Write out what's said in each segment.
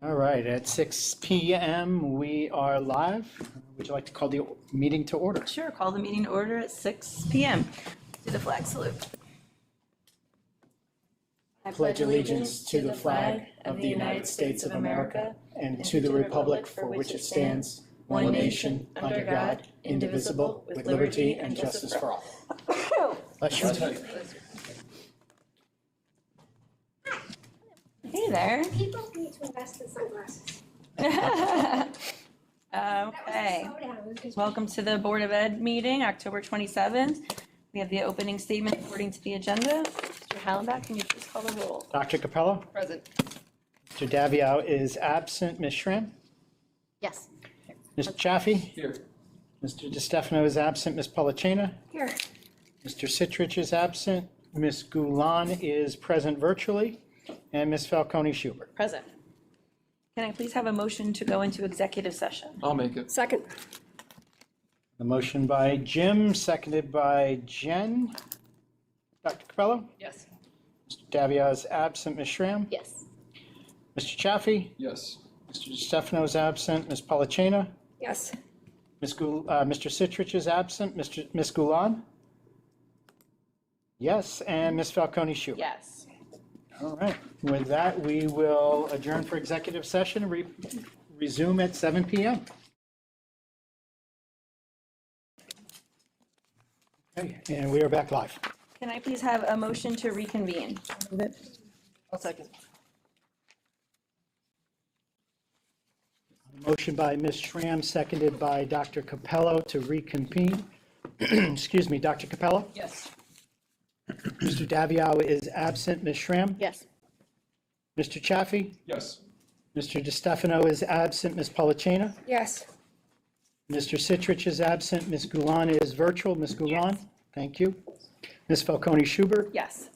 All right, at 6 p.m. we are live. Would you like to call the meeting to order? Sure, call the meeting to order at 6 p.m. Do the flag salute. I pledge allegiance to the flag of the United States of America and to the republic for which it stands, one nation, under God, indivisible, with liberty and justice for all. Bless you. Hey there. People need to invest in sunglasses. Okay. Welcome to the Board of Ed meeting, October 27th. We have the opening statement according to the agenda. Mr. Hallenbeck, can you please call the roll? Dr. Capello? Present. Mr. Davio is absent. Ms. Schramm? Yes. Mr. Chaffee? Here. Mr. DeStefano is absent. Ms. Polachina? Here. Mr. Citrich is absent. Ms. Goulan is present virtually. And Ms. Falcone Schubert. Present. Can I please have a motion to go into executive session? I'll make it. Second. The motion by Jim, seconded by Jen. Dr. Capello? Yes. Mr. Davio is absent. Ms. Schramm? Yes. Mr. Chaffee? Yes. Mr. DeStefano is absent. Ms. Polachina? Yes. Mr. Citrich is absent. Ms. Goulan? Yes, and Ms. Falcone Schubert. Yes. All right, with that, we will adjourn for executive session, resume at 7 p.m. Okay, and we are back live. Can I please have a motion to reconvene? I'll second. Motion by Ms. Schramm, seconded by Dr. Capello to reconvene. Excuse me, Dr. Capello? Yes. Mr. Davio is absent. Ms. Schramm? Yes. Mr. Chaffee? Yes. Mr. DeStefano is absent. Ms. Polachina? Yes. Mr. Citrich is absent. Ms. Goulan is virtual. Ms. Goulan? Thank you. Ms. Falcone Schubert? Yes.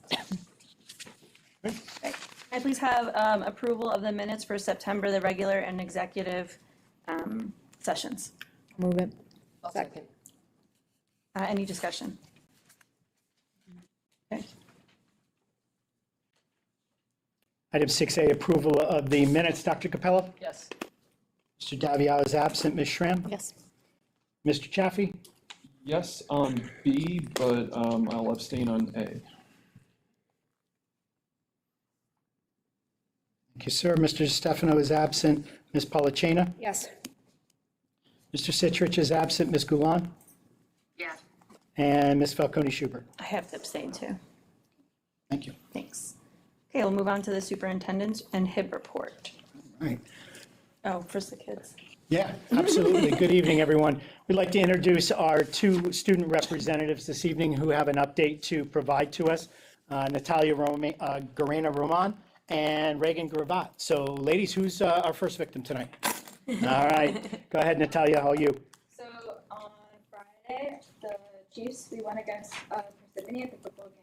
Okay. Can I please have approval of the minutes for September, the regular and executive sessions? Move it. Second. Any discussion? Okay. Item 6A, approval of the minutes. Dr. Capello? Yes. Mr. Davio is absent. Ms. Schramm? Yes. Mr. Chaffee? Yes on B, but I'll abstain on A. Thank you, sir. Mr. Stefano is absent. Ms. Polachina? Yes. Mr. Citrich is absent. Ms. Goulan? Yes. And Ms. Falcone Schubert? I have to abstain too. Thank you. Thanks. Okay, we'll move on to the superintendent and HIB report. All right. Oh, first the kids. Yeah, absolutely. Good evening, everyone. We'd like to introduce our two student representatives this evening who have an update to provide to us, Natalia Garena Roman and Reagan Gravatt. So ladies, who's our first victim tonight? All right, go ahead, Natalia, how are you? So on Friday, the Chiefs, we went against Parsippany at the football game.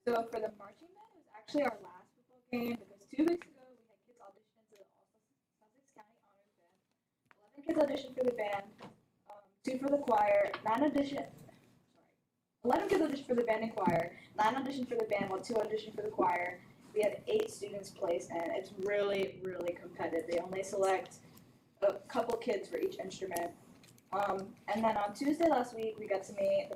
So for the marching band, it was actually our last football game because 2 weeks ago we had kids audition into the Sussex County Honors Band. 11 kids auditioned for the band, 2 for the choir, 11 kids auditioned for the band and choir, 9 auditioned for the band while 2 auditioned for the choir. We had 8 students place, and it's really, really competitive. They only select a couple kids for each instrument. And then on Tuesday last week, we got to meet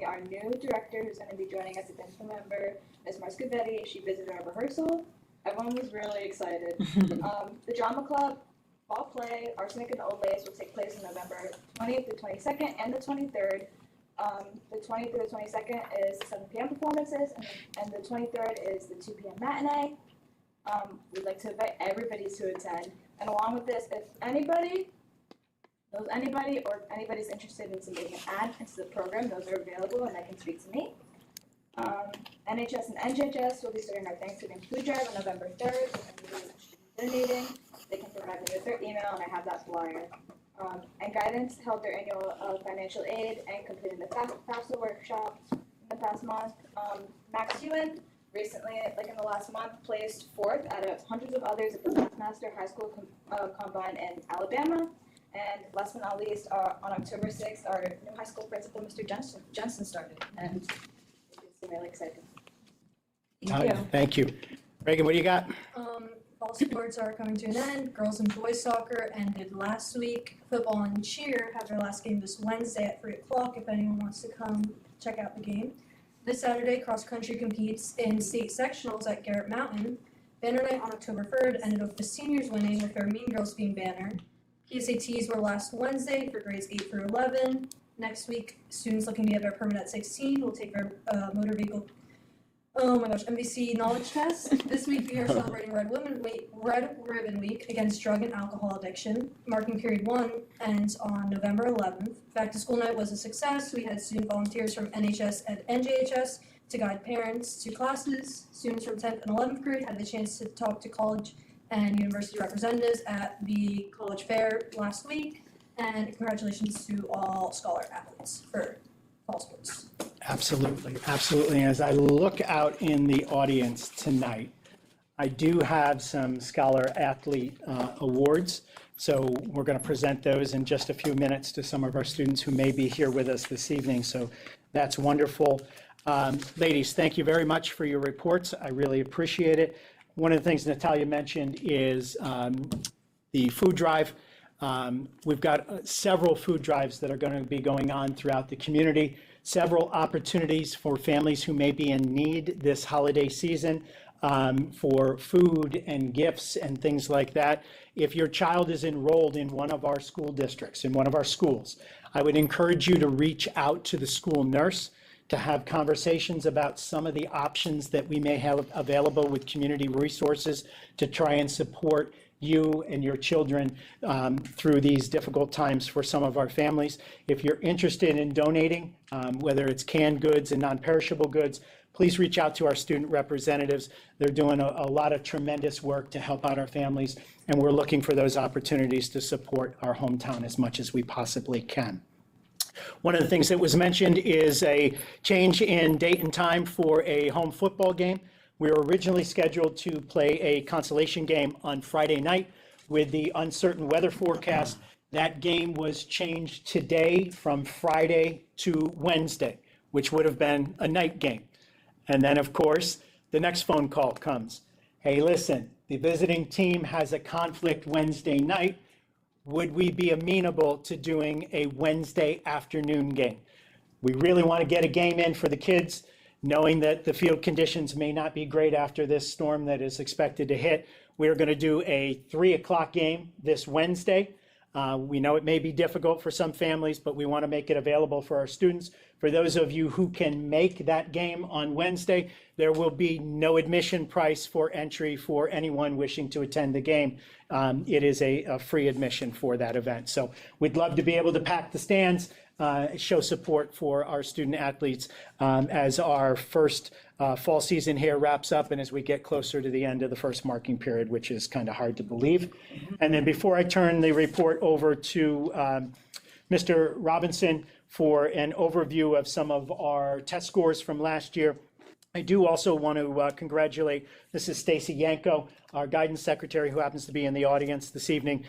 our new director who's going to be joining us as a member, Ms. Marscavetti. She visited our rehearsal. Everyone was really excited. The drama club, fall play, Arsenic and the Old Lace will take place in November 20th to 22nd and the 23rd. The 20th to the 22nd is the 7 p.m. performances, and the 23rd is the 2 p.m. matinee. We'd like to invite everybody to attend. And along with this, if anybody knows anybody or anybody's interested in submitting an ad into the program, those are available and they can speak to me. NHS and NJHS will be starting our Thanksgiving food drive on November 3rd. So if anybody's interested in donating, they can provide me with their email and I have that flyer. And Guidance held their annual financial aid and completed the FAFSA workshop in the past month. Max Hewen recently, like in the last month, placed 4th out of hundreds of others at the Master High School Combine in Alabama. And last but not least, on October 6th, our new high school principal, Mr. Jensen started. And it's really exciting. Thank you. Thank you. Reagan, what do you got? Fall sports are coming to an end. Girls and boys soccer ended last week. Football and cheer have their last game this Wednesday at 3 o'clock if anyone wants to come check out the game. This Saturday, cross country competes in state sectionals at Garrett Mountain. Banner night on October 3rd ended with the seniors winning with their Mean Girls theme banner. PSATs were last Wednesday for grades 8 through 11. Next week, students looking to get their permit at 16 will take their motor vehicle MVC knowledge test. This week we are celebrating Red Ribbon Week against drug and alcohol addiction. Marking period 1 ends on November 11th. Back to school night was a success. We had student volunteers from NHS and NJHS to guide parents to classes. Students from 10th and 11th grade had the chance to talk to college and university representatives at the college fair last week. And congratulations to all scholar athletes for fall sports. Absolutely, absolutely. As I look out in the audience tonight, I do have some Scholar Athlete awards. So we're going to present those in just a few minutes to some of our students who may be here with us this evening. So that's wonderful. Ladies, thank you very much for your reports. I really appreciate it. One of the things Natalia mentioned is the food drive. We've got several food drives that are going to be going on throughout the community, several opportunities for families who may be in need this holiday season for food and gifts and things like that. If your child is enrolled in one of our school districts, in one of our schools, I would encourage you to reach out to the school nurse to have conversations about some of the options that we may have available with community resources to try and support you and your children through these difficult times for some of our families. If you're interested in donating, whether it's canned goods and non-perishable goods, please reach out to our student representatives. They're doing a lot of tremendous work to help out our families, and we're looking for those opportunities to support our hometown as much as we possibly can. One of the things that was mentioned is a change in date and time for a home football game. We were originally scheduled to play a consolation game on Friday night. With the uncertain weather forecast, that game was changed today from Friday to Wednesday, which would have been a night game. And then, of course, the next phone call comes. Hey, listen, the visiting team has a conflict Wednesday night. Would we be amenable to doing a Wednesday afternoon game? We really want to get a game in for the kids, knowing that the field conditions may not be great after this storm that is expected to hit. We're going to do a 3 o'clock game this Wednesday. We know it may be difficult for some families, but we want to make it available for our students. For those of you who can make that game on Wednesday, there will be no admission price for entry for anyone wishing to attend the game. It is a free admission for that event. So we'd love to be able to pack the stands, show support for our student athletes as our first fall season here wraps up and as we get closer to the end of the first marking period, which is kind of hard to believe. And then before I turn the report over to Mr. Robinson for an overview of some of our test scores from last year, I do also want to congratulate Mrs. Stacy Yanko, our guidance secretary, who happens to be in the audience this evening.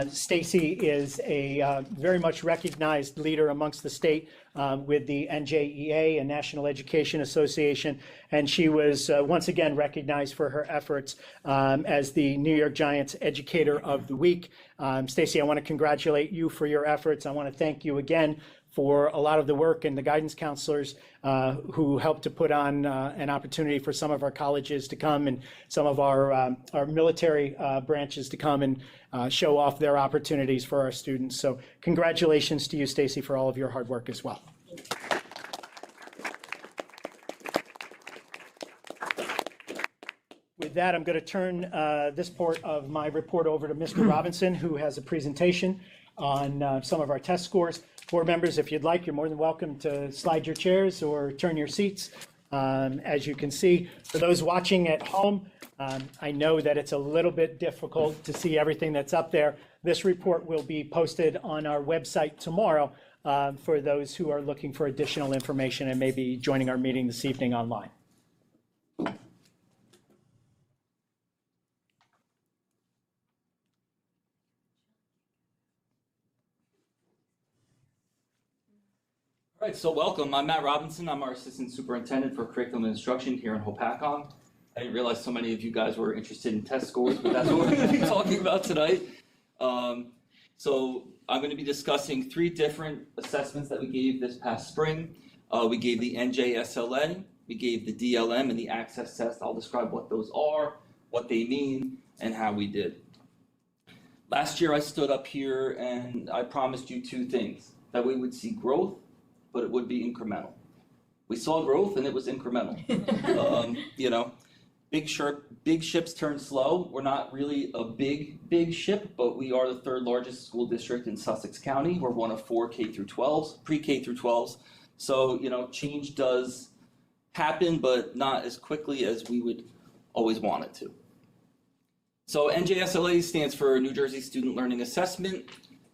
Stacy is a very much recognized leader amongst the state with the NJEA, and National Education Association, and she was once again recognized for her efforts as the New York Giants Educator of the Week. Stacy, I want to congratulate you for your efforts. I want to thank you again for a lot of the work and the guidance counselors who helped to put on an opportunity for some of our colleges to come and some of our military branches to come and show off their opportunities for our students. So congratulations to you, Stacy, for all of your hard work as well. With that, I'm going to turn this part of my report over to Mr. Robinson, who has a presentation on some of our test scores. Board members, if you'd like, you're more than welcome to slide your chairs or turn your seats. As you can see, for those watching at home, I know that it's a little bit difficult to see everything that's up there. This report will be posted on our website tomorrow for those who are looking for additional information and maybe joining our meeting this evening online. All right, so welcome. I'm Matt Robinson. I'm our Assistant Superintendent for Curriculum and Instruction here in Hopatcong. I didn't realize so many of you guys were interested in test scores, but that's what we're going to be talking about tonight. So I'm going to be discussing 3 different assessments that we gave this past spring. We gave the NJSLA, we gave the DLM, and the access test. I'll describe what those are, what they mean, and how we did. Last year I stood up here and I promised you 2 things, that we would see growth, but it would be incremental. We saw growth and it was incremental. You know, big ships turn slow. We're not really a big ship, but we are the 3rd largest school district in Sussex County. We're one of 4 K through 12s, pre-K through 12s. So, you know, change does happen, but not as quickly as we would always want it to. So NJSLA stands for New Jersey Student Learning Assessment.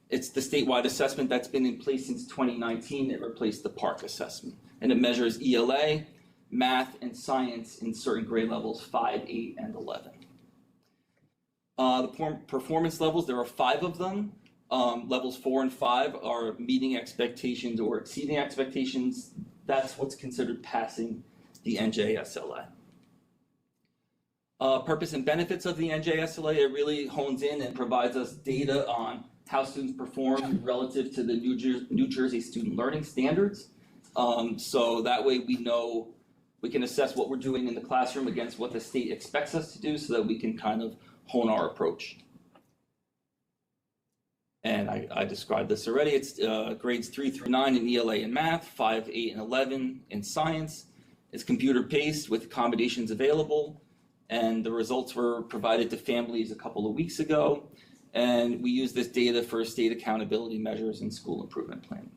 It's the statewide assessment that's been in place since 2019. It replaced the PARCC assessment. And it measures ELA, math, and science in certain grade levels 5, 8, and 11. The performance levels, there are 5 of them. Levels 4 and 5 are meeting expectations or exceeding expectations. That's what's considered passing the NJSLA. Purpose and benefits of the NJSLA, it really hones in and provides us data on how students perform relative to the New Jersey Student Learning Standards. So that way we know, we can assess what we're doing in the classroom against what the state expects us to do so that we can kind of hone our approach. And I described this already. It's grades 3 through 9 in ELA and math, 5, 8, and 11 in science. It's computer-based with accommodations available. And the results were provided to families a couple of weeks ago. And we use this data for state accountability measures and school improvement planning.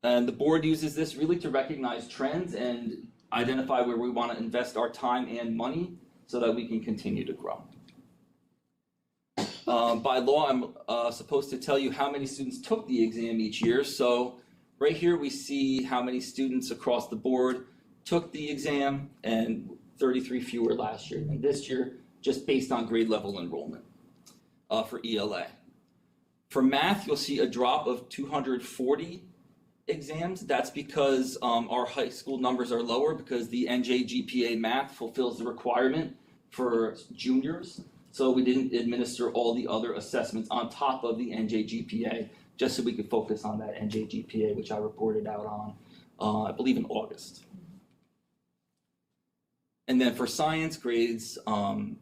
And the board uses this really to recognize trends and identify where we want to invest our time and money so that we can continue to grow. By law, I'm supposed to tell you how many students took the exam each year. So right here we see how many students across the board took the exam, and 33 fewer last year. And this year, just based on grade level enrollment for ELA. For math, you'll see a drop of 240 exams. That's because our high school numbers are lower because the NJ GPA math fulfills the requirement for juniors. So we didn't administer all the other assessments on top of the NJ GPA, just so we could focus on that NJ GPA, which I reported out on, I believe in August. And then for science grades 5,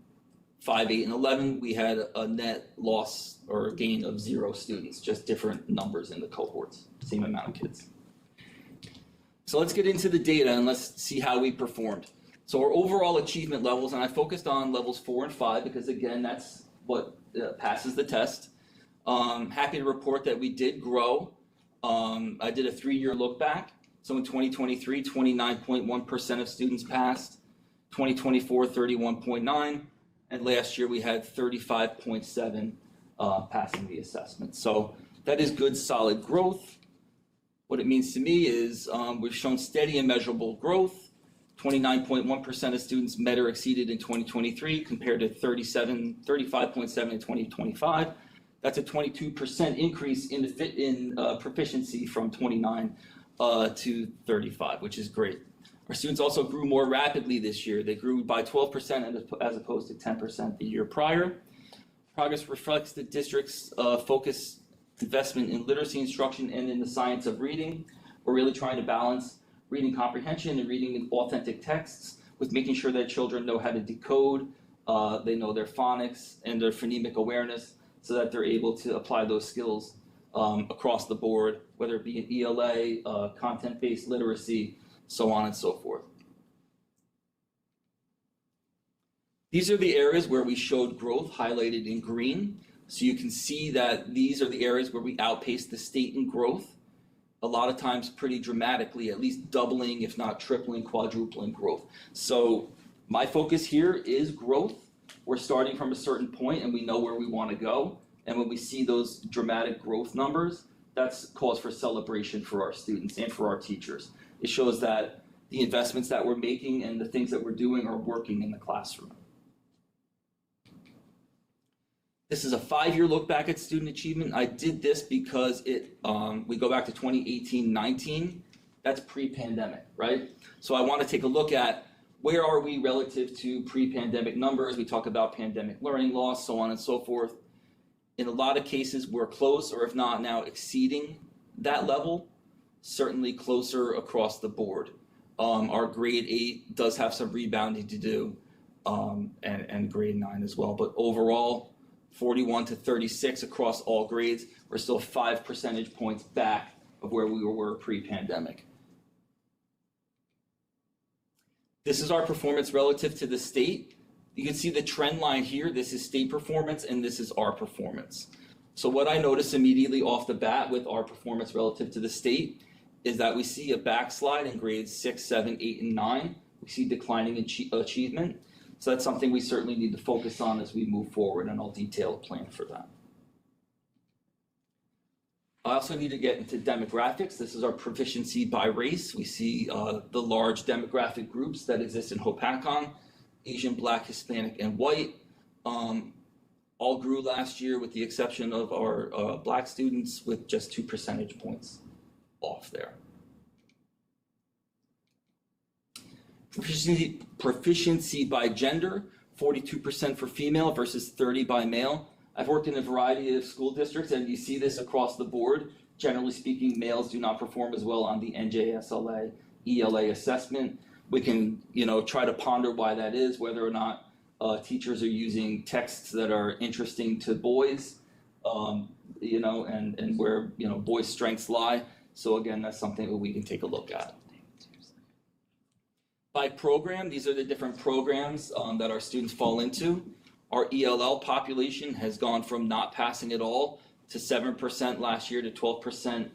8, and 11, we had a net loss or gain of 0 students, just different numbers in the cohorts, same amount of kids. So let's get into the data and let's see how we performed. So our overall achievement levels, and I focused on levels 4 and 5 because again, that's what passes the test. Happy to report that we did grow. I did a 3-year look back. So in 2023, 29.1% of students passed. 2024, 31.9, and last year we had 35.7 passing the assessment. So that is good, solid growth. What it means to me is we've shown steady and measurable growth. 29.1% of students met or exceeded in 2023 compared to 35.7 in 2025. That's a 22% increase in proficiency from 29 to 35, which is great. Our students also grew more rapidly this year. They grew by 12% as opposed to 10% the year prior. Progress reflects the district's focused investment in literacy instruction and in the science of reading. We're really trying to balance reading comprehension and reading authentic texts with making sure that children know how to decode, they know their phonics and their phonemic awareness so that they're able to apply those skills across the board, whether it be in ELA, content-based literacy, so on and so forth. These are the areas where we showed growth highlighted in green. So you can see that these are the areas where we outpaced the state in growth. A lot of times pretty dramatically, at least doubling, if not tripling, quadrupling growth. So my focus here is growth. We're starting from a certain point and we know where we want to go. And when we see those dramatic growth numbers, that's cause for celebration for our students and for our teachers. It shows that the investments that we're making and the things that we're doing are working in the classroom. This is a 5-year look back at student achievement. I did this because we go back to 2018-19. That's pre-pandemic, right? So I want to take a look at Where are we relative to pre-pandemic numbers? We talk about pandemic learning loss, so on and so forth. In a lot of cases, we're close, or if not now exceeding that level, certainly closer across the board. Our grade 8 does have some rebounding to do, and grade 9 as well. But overall, 41 to 36 across all grades, we're still 5 percentage points back of where we were pre-pandemic. This is our performance relative to the state. You can see the trend line here. This is state performance, and this is our performance. So what I notice immediately off the bat with our performance relative to the state is that we see a backslide in grades 6, 7, 8, and 9. We see declining achievement. So that's something we certainly need to focus on as we move forward, and I'll detail a plan for that. I also need to get into demographics. This is our proficiency by race. We see the large demographic groups that exist in Hopatcong: Asian, Black, Hispanic, and white. All grew last year with the exception of our Black students, with just 2 percentage points off there. Proficiency by gender, 42% for female versus 30% by male. I've worked in a variety of school districts, and you see this across the board. Generally speaking, males do not perform as well on the NJSLA, ELA assessment. We can, try to ponder why that is, whether or not teachers are using texts that are interesting to boys, and where, boys' strengths lie. So again, that's something that we can take a look at. By program, these are the different programs that our students fall into. Our ELL population has gone from not passing at all to 7% last year to 12%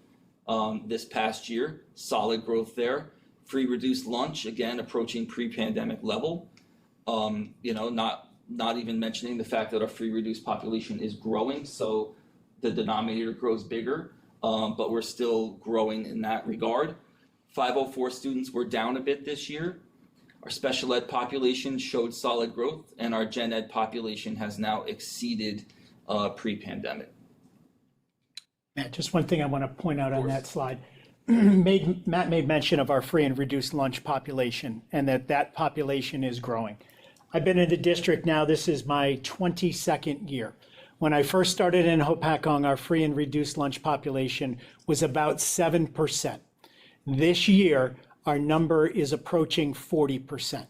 this past year. Solid growth there. Free reduced lunch, again, approaching pre-pandemic level. Not even mentioning the fact that our free reduced population is growing, so the denominator grows bigger, but we're still growing in that regard. 504 students were down a bit this year. Our special ed population showed solid growth, and our gen ed population has now exceeded pre-pandemic. Matt, just one thing I want to point out on that slide. Matt made mention of our free and reduced lunch population, and that population is growing. I've been in the district now, this is my 22nd year. When I first started in Hopatcong, our free and reduced lunch population was about 7%. This year, our number is approaching 40%.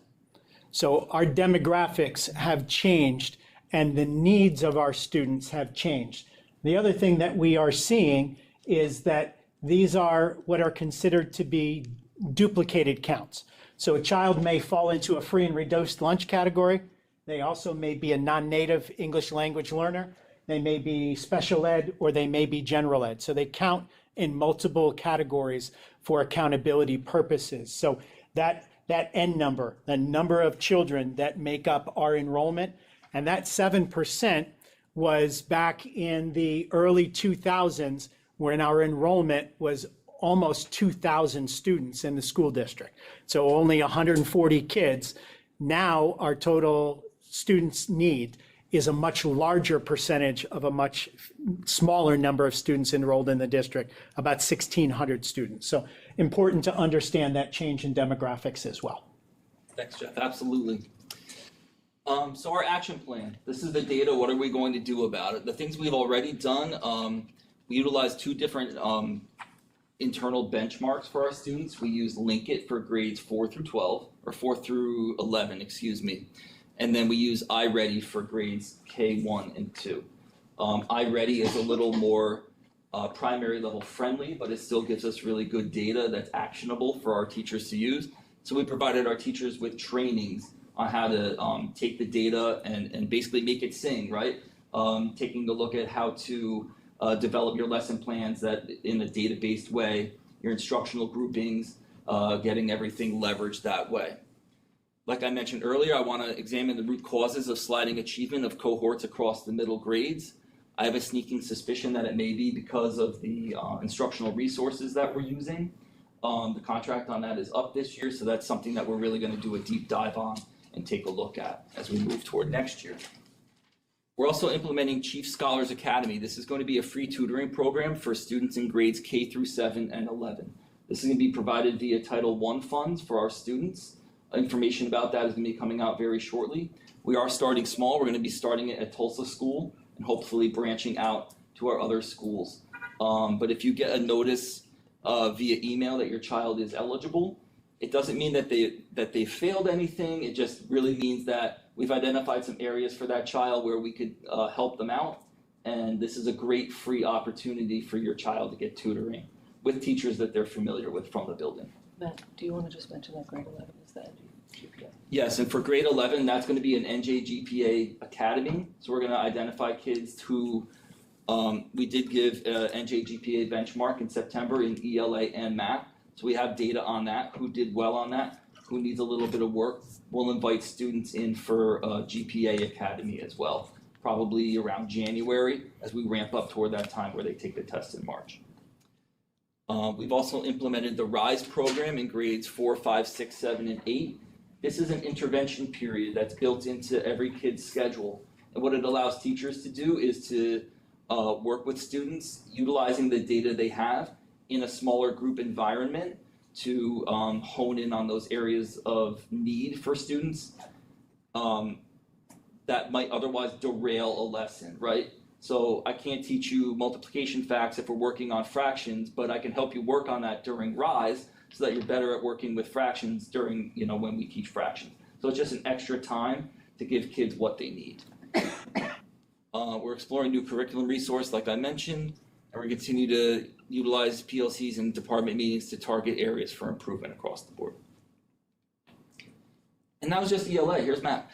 So our demographics have changed, and the needs of our students have changed. The other thing that we are seeing is that these are what are considered to be duplicated counts. So a child may fall into a free and reduced lunch category. They also may be a non-native English language learner. They may be special ed, or they may be general ed. So they count in multiple categories for accountability purposes. So that N number, the number of children that make up our enrollment, and that 7% was back in the early 2000s when our enrollment was almost 2,000 students in the school district. So only 140 kids. Now our total students need is a much larger percentage of a much smaller number of students enrolled in the district, about 1,600 students. So important to understand that change in demographics as well. Thanks, Jeff. Absolutely. So our action plan, this is the data. What are we going to do about it? The things we've already done, we utilize 2 different internal benchmarks for our students. We use Linkit for grades 4 through 12, or 4 through 11, excuse me. And then we use iReady for grades K1 and 2. iReady is a little more primary level friendly, but it still gives us really good data that's actionable for our teachers to use. So we provided our teachers with trainings on how to take the data and basically make it sing, right? Taking a look at how to develop your lesson plans that in a data-based way, your instructional groupings, getting everything leveraged that way. Like I mentioned earlier, I want to examine the root causes of sliding achievement of cohorts across the middle grades. I have a sneaking suspicion that it may be because of the instructional resources that we're using. The contract on that is up this year, so that's something that we're really going to do a deep dive on and take a look at as we move toward next year. We're also implementing Chief Scholars Academy. This is going to be a free tutoring program for students in grades K through 7 and 11. This is going to be provided via Title I funds for our students. Information about that is going to be coming out very shortly. We are starting small. We're going to be starting it at Tulsa School and hopefully branching out to our other schools. But if you get a notice via email that your child is eligible, it doesn't mean that they failed anything. It just really means that we've identified some areas for that child where we could help them out. And this is a great free opportunity for your child to get tutoring with teachers that they're familiar with from the building. Matt, do you want to just mention that grade 11 is the GPA? Yes, and for grade 11, that's going to be an NJGPA Academy. So we're going to identify kids who we did give NJGPA benchmark in September in ELA and math. So we have data on that, who did well on that, who needs a little bit of work. We'll invite students in for GPA Academy as well, probably around January as we ramp up toward that time where they take the test in March. We've also implemented the RISE program in grades 4, 5, 6, 7, and 8. This is an intervention period that's built into every kid's schedule. And what it allows teachers to do is to work with students utilizing the data they have in a smaller group environment to hone in on those areas of need for students that might otherwise derail a lesson, right? So I can't teach you multiplication facts if we're working on fractions, but I can help you work on that during RISE so that you're better at working with fractions during, when we teach fractions. So it's just an extra time to give kids what they need. We're exploring new curriculum resource, like I mentioned, and we continue to utilize PLCs and department meetings to target areas for improvement across the board. And that was just ELA. Here's Matt.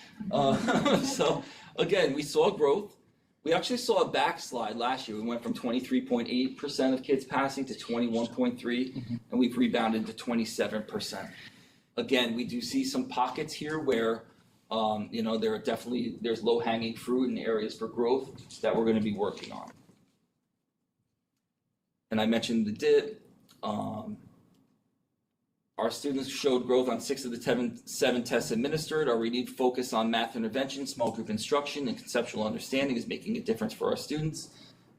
So again, we saw growth. We actually saw a backslide last year. We went from 23.8% of kids passing to 21.3%, and we've rebounded to 27%. Again, we do see some pockets here where there's low-hanging fruit and areas for growth that we're going to be working on. And I mentioned the dip. Our students showed growth on 6 of the 7 tests administered. Our renewed focus on math intervention, small group instruction, and conceptual understanding is making a difference for our students.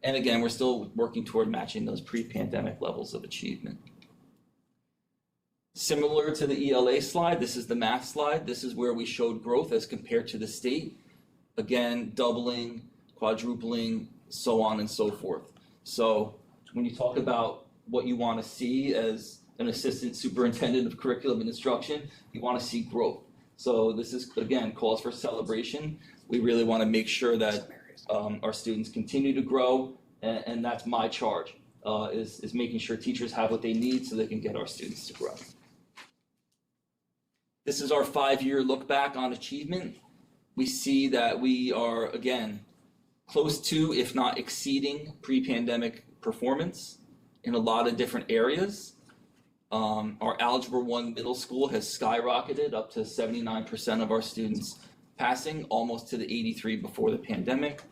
And again, we're still working toward matching those pre-pandemic levels of achievement. Similar to the ELA slide, this is the math slide. This is where we showed growth as compared to the state. Again, doubling, quadrupling, so on and so forth. So when you talk about what you want to see as an assistant superintendent of curriculum and instruction, you want to see growth. So this is, again, calls for celebration. We really want to make sure that our students continue to grow, and that's my charge, is making sure teachers have what they need so they can get our students to grow. This is our 5-year look back on achievement. We see that we are, again, close to, if not exceeding, pre-pandemic performance in a lot of different areas. Our Algebra 1 middle school has skyrocketed up to 79% of our students passing, almost to the 83 before the pandemic.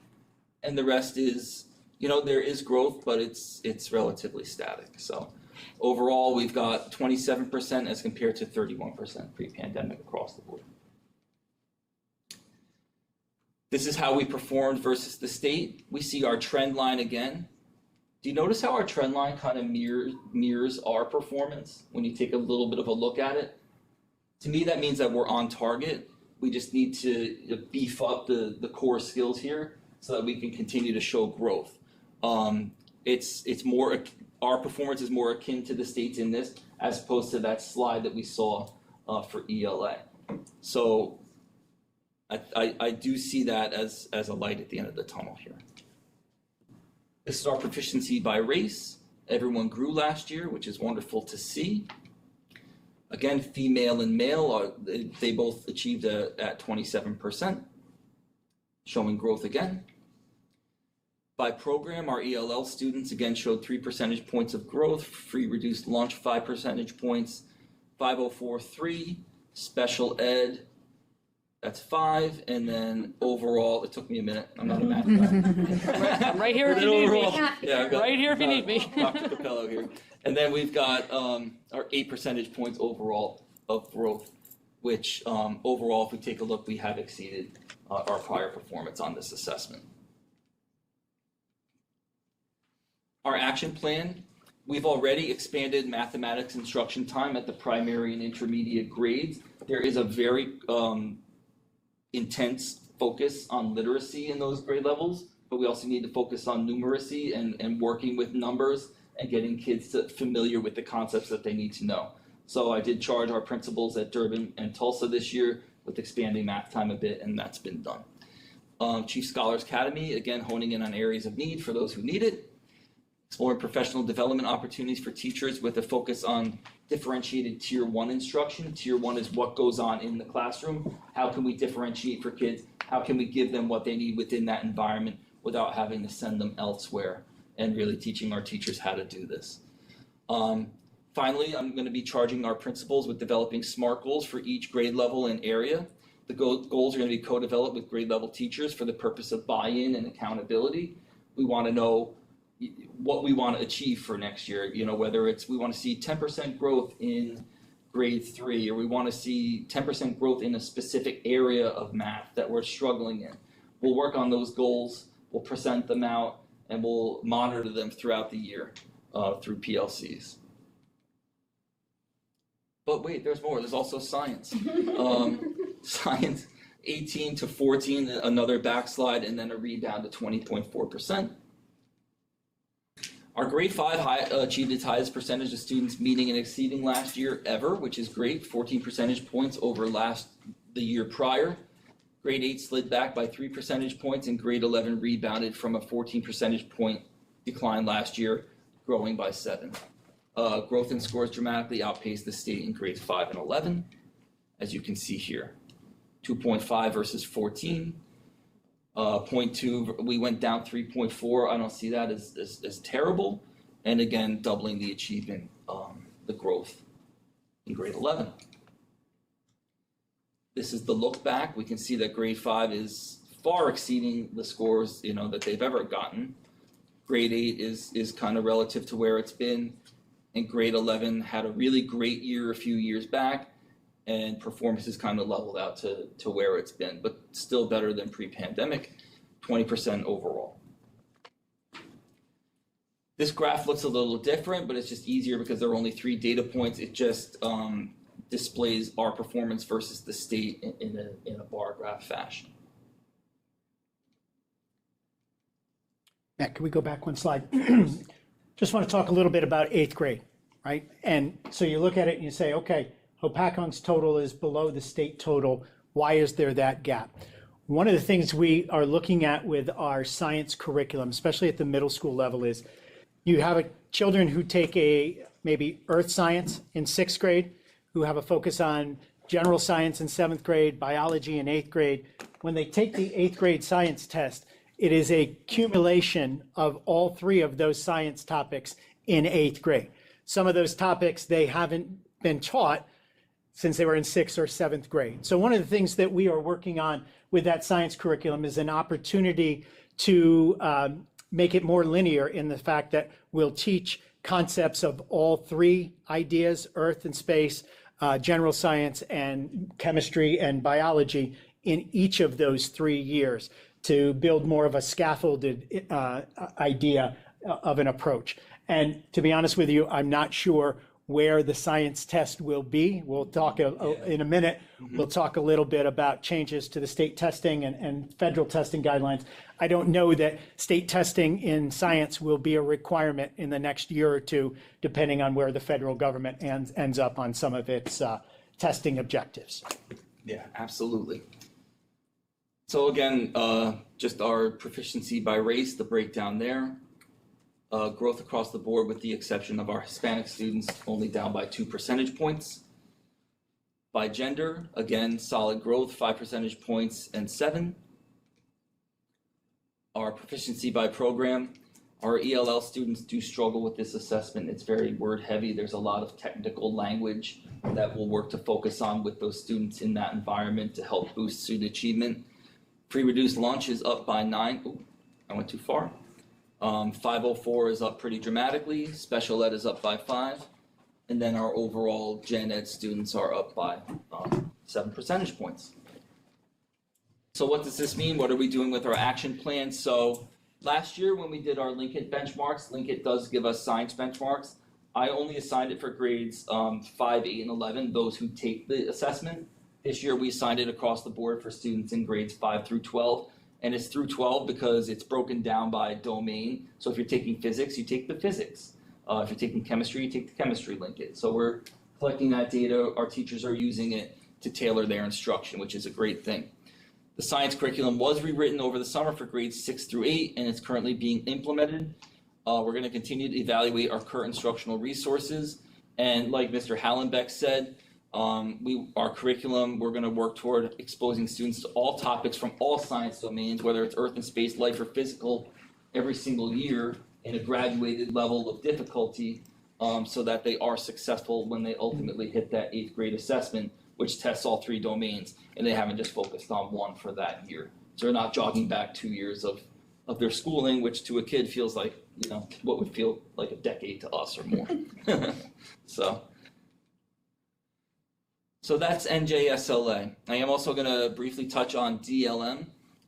And the rest is, there is growth, but it's relatively static. So overall, we've got 27% as compared to 31% pre-pandemic across the board. This is how we performed versus the state. We see our trend line again. Do you notice how our trend line kind of mirrors our performance when you take a little bit of a look at it? To me, that means that we're on target. We just need to beef up the core skills here so that we can continue to show growth. It's more, our performance is more akin to the states in this as opposed to that slide that we saw for ELA. So I do see that as a light at the end of the tunnel here. This is our proficiency by race. Everyone grew last year, which is wonderful to see. Again, female and male, they both achieved at 27%, showing growth again. By program, our ELL students again showed 3 percentage points of growth, free reduced lunch 5 percentage points, 504.3, special ed, that's 5, and then overall, it took me a minute, I'm not a math guy. I'm right here if you need me. Yeah, I've got, Right here if you need me. Dr. Capello here. And then we've got our 8 percentage points overall of growth, which overall, if we take a look, we have exceeded our prior performance on this assessment. Our action plan, we've already expanded mathematics instruction time at the primary and intermediate grades There is a very intense focus on literacy in those grade levels, but we also need to focus on numeracy and working with numbers and getting kids familiar with the concepts that they need to know. So I did charge our principals at Durban and Tulsa this year with expanding math time a bit, and that's been done. Chief Scholars Academy, again, honing in on areas of need for those who need it. Exploring professional development opportunities for teachers with a focus on differentiated Tier 1 instruction. Tier 1 is what goes on in the classroom. How can we differentiate for kids? How can we give them what they need within that environment without having to send them elsewhere, and really teaching our teachers how to do this. Finally, I'm going to be charging our principals with developing SMART goals for each grade level and area. The goals are going to be co-developed with grade level teachers for the purpose of buy-in and accountability. We want to know what we want to achieve for next year, whether it's we want to see 10% growth in grade 3, or we want to see 10% growth in a specific area of math that we're struggling in. We'll work on those goals, we'll present them out, and we'll monitor them throughout the year through PLCs. But wait, there's more. There's also science. Science, 18 to 14, another backslide, and then a rebound to 20.4%. Our grade 5 achieved its highest percentage of students meeting and exceeding last year ever, which is great, 14 percentage points over the year prior. Grade 8 slid back by 3 percentage points, and grade 11 rebounded from a 14 percentage point decline last year, growing by 7. Growth in scores dramatically outpaced the state in grades 5 and 11, as you can see here. 2.5 versus 14. 0.2, we went down 3.4. I don't see that as terrible. And again, doubling the achievement, the growth in grade 11. This is the look back. We can see that grade 5 is far exceeding the scores, that they've ever gotten. Grade 8 is kind of relative to where it's been. And grade 11 had a really great year a few years back, and performance has kind of leveled out to where it's been, but still better than pre-pandemic, 20% overall. This graph looks a little different, but it's just easier because there are only 3 data points. It just displays our performance versus the state in a bar graph fashion. Matt, can we go back one slide? Just want to talk a little bit about 8th grade, right? And so you look at it and you say, okay, Hopatcong's total is below the state total. Why is there that gap? One of the things we are looking at with our science curriculum, especially at the middle school level, is you have children who take maybe earth science in 6th grade, who have a focus on general science in 7th grade, biology in 8th grade. When they take the 8th grade science test, it is a accumulation of all 3 of those science topics in 8th grade. Some of those topics they haven't been taught since they were in 6th or 7th grade. So one of the things that we are working on with that science curriculum is an opportunity to make it more linear in the fact that we'll teach concepts of all 3 ideas, earth and space, general science and chemistry and biology in each of those 3 years, to build more of a scaffolded idea of an approach. And to be honest with you, I'm not sure where the science test will be. We'll talk in a minute. We'll talk a little bit about changes to the state testing and federal testing guidelines. I don't know that state testing in science will be a requirement in the next year or 2, depending on where the federal government ends up on some of its testing objectives. Yeah, absolutely. So again, just our proficiency by race, the breakdown there. Growth across the board with the exception of our Hispanic students, only down by 2 percentage points. By gender, again, solid growth, 5 percentage points and 7. Our proficiency by program, our ELL students do struggle with this assessment. It's very word heavy. There's a lot of technical language that we'll work to focus on with those students in that environment to help boost student achievement. Pre-reduced lunch is up by 9. Ooh, I went too far. 504 is up pretty dramatically. Special ed is up by 5. And then our overall gen ed students are up by 7 percentage points. So what does this mean? What are we doing with our action plan? So last year when we did our Linkit benchmarks, Linkit does give us science benchmarks. I only assigned it for grades 5, 8, and 11, those who take the assessment. This year we assigned it across the board for students in grades 5 through 12. And it's through 12 because it's broken down by domain. So if you're taking physics, you take the physics. If you're taking chemistry, you take the chemistry linkage. So we're collecting that data. Our teachers are using it to tailor their instruction, which is a great thing. The science curriculum was rewritten over the summer for grades 6 through 8, and it's currently being implemented. We're going to continue to evaluate our current instructional resources. And like Mr. Hallenbeck said, our curriculum, we're going to work toward exposing students to all topics from all science domains, whether it's earth and space, life, or physical, every single year in a graduated level of difficulty, so that they are successful when they ultimately hit that 8th grade assessment, which tests all 3 domains, and they haven't just focused on one for that year. So they're not jogging back 2 years of their schooling, which to a kid feels like, what would feel like a decade to us or more. So that's NJSLA. I am also going to briefly touch on DLM.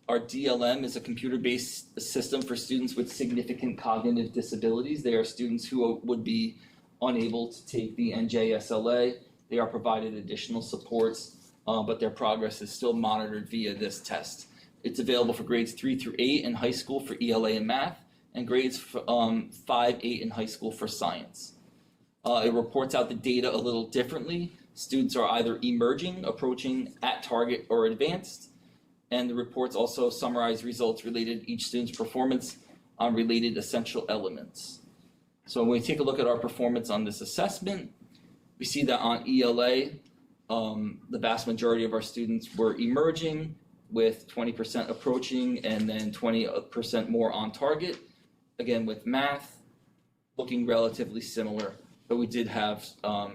Our DLM is a computer-based system for students with significant cognitive disabilities. They are students who would be unable to take the NJSLA. They are provided additional supports, but their progress is still monitored via this test. It's available for grades 3 through 8 in high school for ELA and math, and grades 5, 8 in high school for science. It reports out the data a little differently. Students are either emerging, approaching, at target, or advanced. And the reports also summarize results related to each student's performance on related essential elements. So when we take a look at our performance on this assessment, we see that on ELA, the vast majority of our students were emerging, with 20% approaching and then 20% more on target. Again, with math, looking relatively similar. But we did have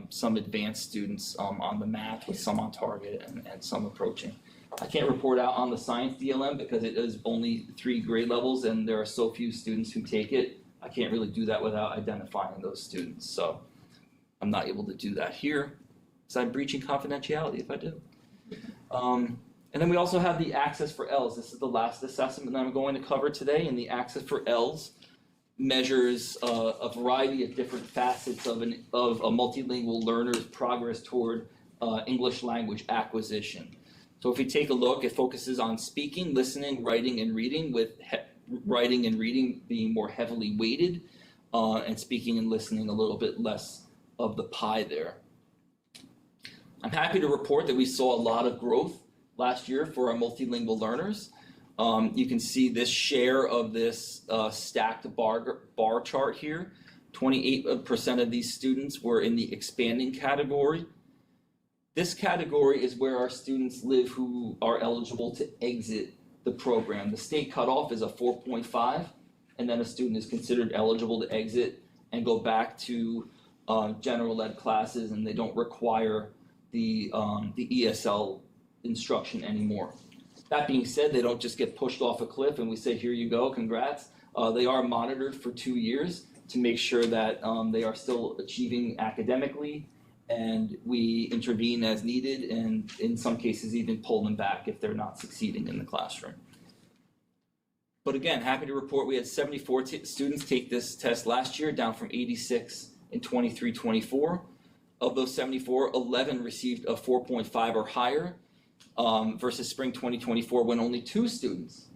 some advanced students on the math, with some on target and some approaching. I can't report out on the science DLM because it is only 3 grade levels and there are so few students who take it. I can't really do that without identifying those students. So I'm not able to do that here because I'm breaching confidentiality if I do. And then we also have the Access for ELS. This is the last assessment that I'm going to cover today, and the Access for ELS measures a variety of different facets of a multilingual learner's progress toward English language acquisition. So if we take a look, it focuses on speaking, listening, writing, and reading, with writing and reading being more heavily weighted, and speaking and listening a little bit less of the pie there. I'm happy to report that we saw a lot of growth last year for our multilingual learners. You can see this share of this stacked bar chart here. 28% of these students were in the expanding category. This category is where our students live who are eligible to exit the program. The state cutoff is a 4.5, and then a student is considered eligible to exit and go back to general ed classes, and they don't require the ESL instruction anymore. That being said, they don't just get pushed off a cliff and we say, here you go, congrats. They are monitored for 2 years to make sure that they are still achieving academically, and we intervene as needed, and in some cases even pull them back if they're not succeeding in the classroom. But again, happy to report we had 74 students take this test last year, down from 86 in 23-24. Of those 74, 11 received a 4.5 or higher, versus spring 2024 when only 2 students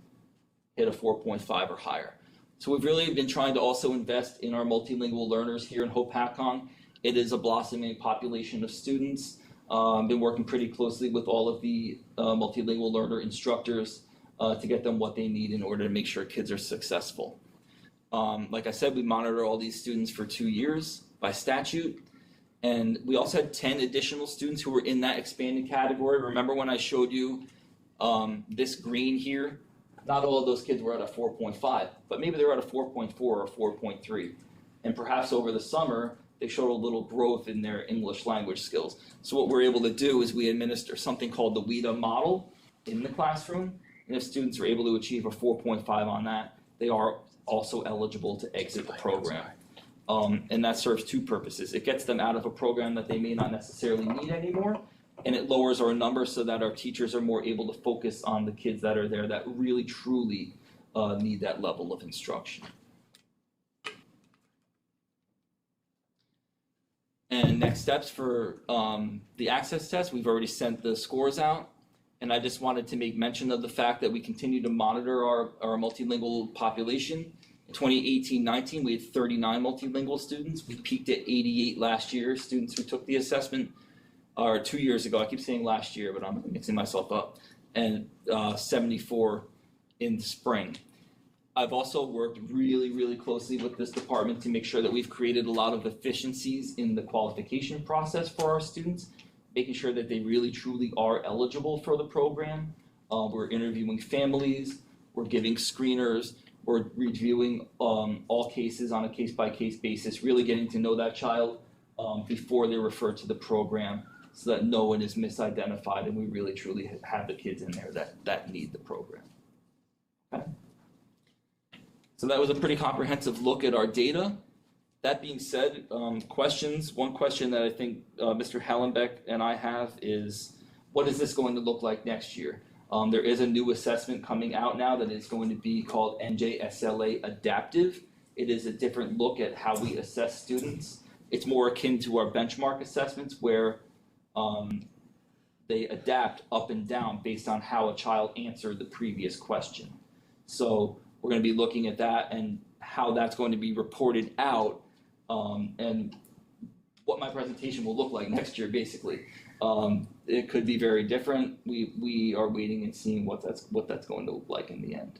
hit a 4.5 or higher. So we've really been trying to also invest in our multilingual learners here in Hopatcong. It is a blossoming population of students. Been working pretty closely with all of the multilingual learner instructors to get them what they need in order to make sure kids are successful. Like I said, we monitor all these students for 2 years by statute. And we also had 10 additional students who were in that expanded category. Remember when I showed you this green here? Not all of those kids were at a 4.5, but maybe they were at a 4.4 or 4.3. And perhaps over the summer, they showed a little growth in their English language skills. So what we're able to do is we administer something called the WIDA model in the classroom. And if students are able to achieve a 4.5 on that, they are also eligible to exit the program. And that serves 2 purposes. It gets them out of a program that they may not necessarily need anymore, and it lowers our numbers so that our teachers are more able to focus on the kids that are there that really, truly need that level of instruction. And next steps for the access test, we've already sent the scores out. And I just wanted to make mention of the fact that we continue to monitor our multilingual population. In 2018-19, we had 39 multilingual students. We peaked at 88 last year, students who took the assessment, or 2 years ago. I keep saying last year, but I'm mixing myself up. And 74 in the spring. I've also worked really, really closely with this department to make sure that we've created a lot of efficiencies in the qualification process for our students, making sure that they really truly are eligible for the program. We're interviewing families, we're giving screeners, we're reviewing all cases on a case-by-case basis, really getting to know that child before they're referred to the program so that no one is misidentified and we really truly have the kids in there that need the program. Okay. So that was a pretty comprehensive look at our data. That being said, questions. One question that I think Mr. Hallenbeck and I have is, what is this going to look like next year? There is a new assessment coming out now that is going to be called NJSLA Adaptive. It is a different look at how we assess students. It's more akin to our benchmark assessments where they adapt up and down based on how a child answered the previous question. So we're going to be looking at that and how that's going to be reported out and what my presentation will look like next year, basically. It could be very different. We are waiting and seeing what that's going to look like in the end.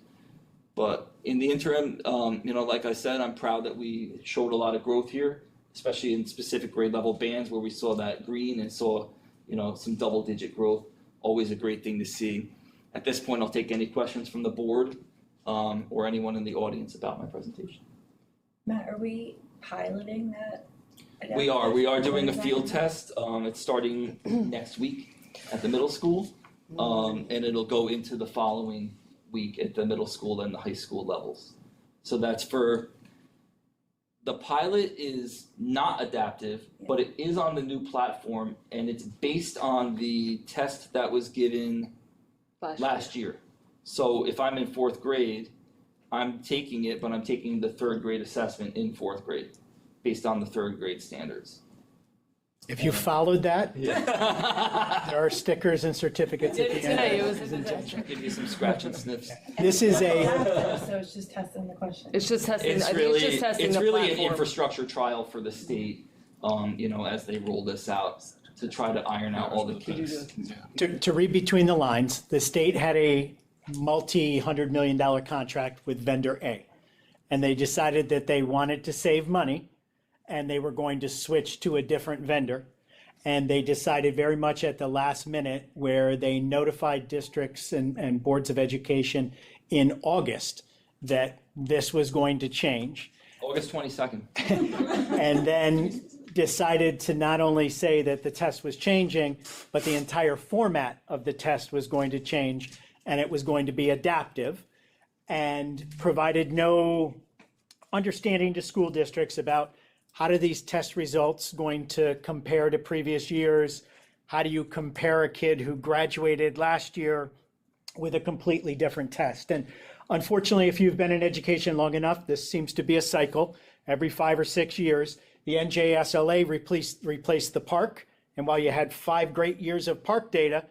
But in the interim, like I said, I'm proud that we showed a lot of growth here, especially in specific grade level bands where we saw that green and saw, some double-digit growth. Always a great thing to see. At this point, I'll take any questions from the board or anyone in the audience about my presentation. Matt, are we piloting that? We are doing a field test. It's starting next week at the middle school, and it'll go into the following week at the middle school and the high school levels. So that's for, the pilot is not adaptive, but it is on the new platform, and it's based on the test that was given last year. So if I'm in 4th grade, I'm taking it, but I'm taking the 3rd grade assessment in 4th grade based on the 3rd grade standards. If you followed that, there are stickers and certificates at the end. Give you some scratch and sniffs. This is a, So it's just testing the question. It's just testing, I It's think really, it's just testing it's the really an platform. infrastructure trial for the state, as they roll this out to try to iron out all the kinks. to read between the lines, the state had a multi-$100 million contract with vendor A. And they decided that they wanted to save money and they were going to switch to a different vendor. And they decided very much at the last minute where they notified districts and boards of education in August that this was going to change. August 22nd. And then decided to not only say that the test was changing, but the entire format of the test was going to change and it was going to be adaptive, and provided no understanding to school districts about how do these test results going to compare to previous years? How do you compare a kid who graduated last year with a completely different test? And unfortunately, if you've been in education long enough, this seems to be a cycle. Every 5 or 6 years, the NJSLA replaced the PARC. And while you had 5 great years of PARC data,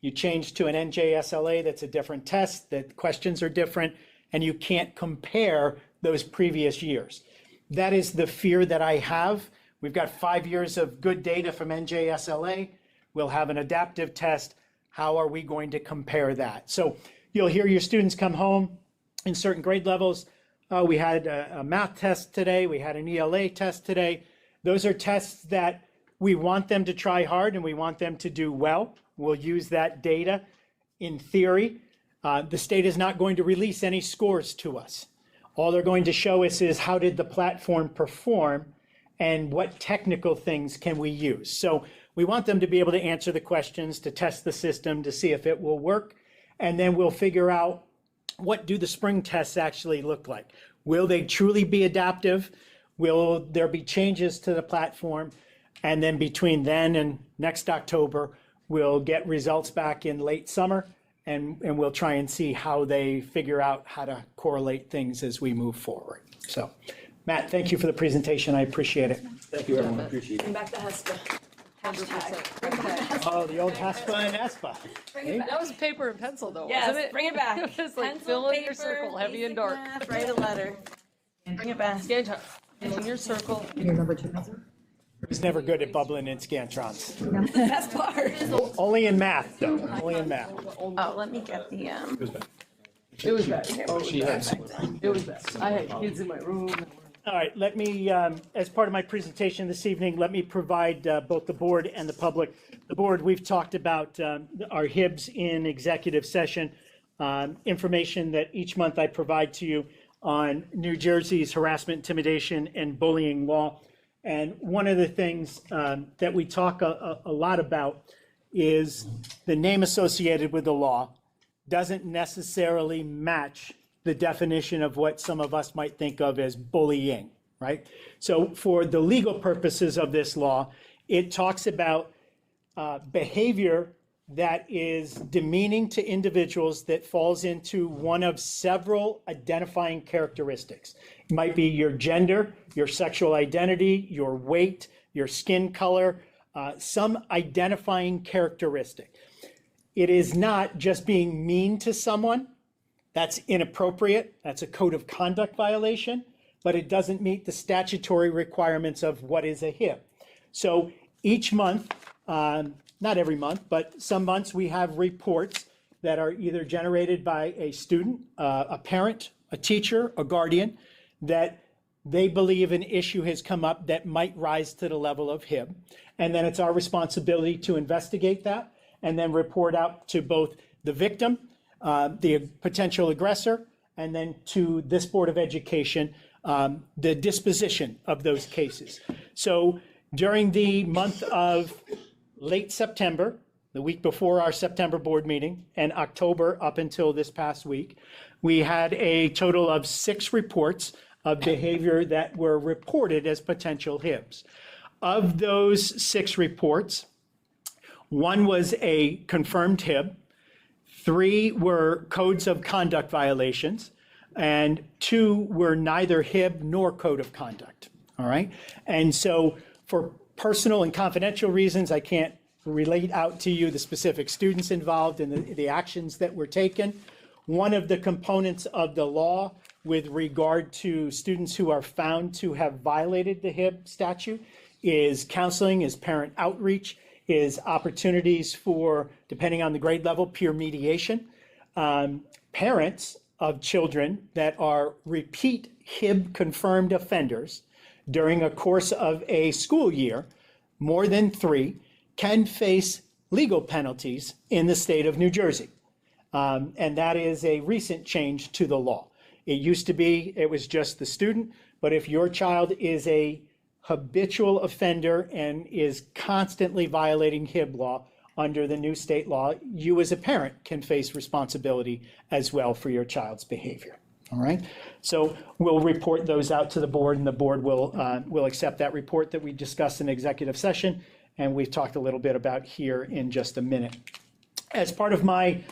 you changed to an NJSLA that's a different test, that questions are different, and you can't compare those previous years. That is the fear that I have. We've got 5 years of good data from NJSLA. We'll have an adaptive test. How are we going to compare that? So you'll hear your students come home in certain grade levels. We had a math test today. We had an ELA test today. Those are tests that we want them to try hard and we want them to do well. We'll use that data in theory. The state is not going to release any scores to us. All they're going to show us is how did the platform perform and what technical things can we use. So we want them to be able to answer the questions, to test the system, to see if it will work. And then we'll figure out, what do the spring tests actually look like? Will they truly be adaptive? Will there be changes to the platform? And then between then and next October, we'll get results back in late summer. And we'll try and see how they figure out how to correlate things as we move forward. So Matt, thank you for the presentation. I appreciate it. Thank you, everyone. Appreciate it. Bring back the HESPA. 100%. Oh, the old HASPA and ESPA. That was paper and pencil though, Yes, wasn't it? bring it back. It was like Pencil, fill in your paper, circle, heavy and basic dark. math, write a letter. Bring it back. Scantron, in your circle. Your number 2 pencil? I was never good at bubbling in Scantrons. That's the best part. Only in math, though, only in math. Oh, let me get the, It was bad. She had some. It was bad. I had kids in my room. All right, let me, as part of my presentation this evening, let me provide both the board and the public. The board, we've talked about our HIBs in executive session, information that each month I provide to you on New Jersey's harassment, intimidation, and bullying law. And one of the things that we talk a lot about is the name associated with the law doesn't necessarily match the definition of what some of us might think of as bullying, right? So for the legal purposes of this law, it talks about behavior that is demeaning to individuals that falls into one of several identifying characteristics. It might be your gender, your sexual identity, your weight, your skin color, some identifying characteristic. It is not just being mean to someone. That's inappropriate. That's a code of conduct violation, but it doesn't meet the statutory requirements of what is a HIB. So each month, not every month, but some months we have reports that are either generated by a student, a parent, a teacher, a guardian, that they believe an issue has come up that might rise to the level of HIB. And then it's our responsibility to investigate that and then report out to both the victim, the potential aggressor, and then to this Board of Education, the disposition of those cases. So during the month of late September, the week before our September board meeting, and October up until this past week, we had a total of 6 reports of behavior that were reported as potential HIBs. Of those 6 reports, 1 was a confirmed HIB, 3 were codes of conduct violations, and 2 were neither HIB nor code of conduct, all right? And so for personal and confidential reasons, I can't relate out to you the specific students involved and the actions that were taken. One of the components of the law with regard to students who are found to have violated the HIB statute is counseling, is parent outreach, is opportunities for, depending on the grade level, peer mediation. Parents of children that are repeat HIB confirmed offenders during a course of a school year, more than 3, can face legal penalties in the state of New Jersey. And that is a recent change to the law. It used to be, it was just the student, but if your child is a habitual offender and is constantly violating HIB law under the new state law, you as a parent can face responsibility as well for your child's behavior. All right, so we'll report those out to the board, and the board will accept that report that we discussed in executive session, and we've talked a little bit about here in just a minute. As part of my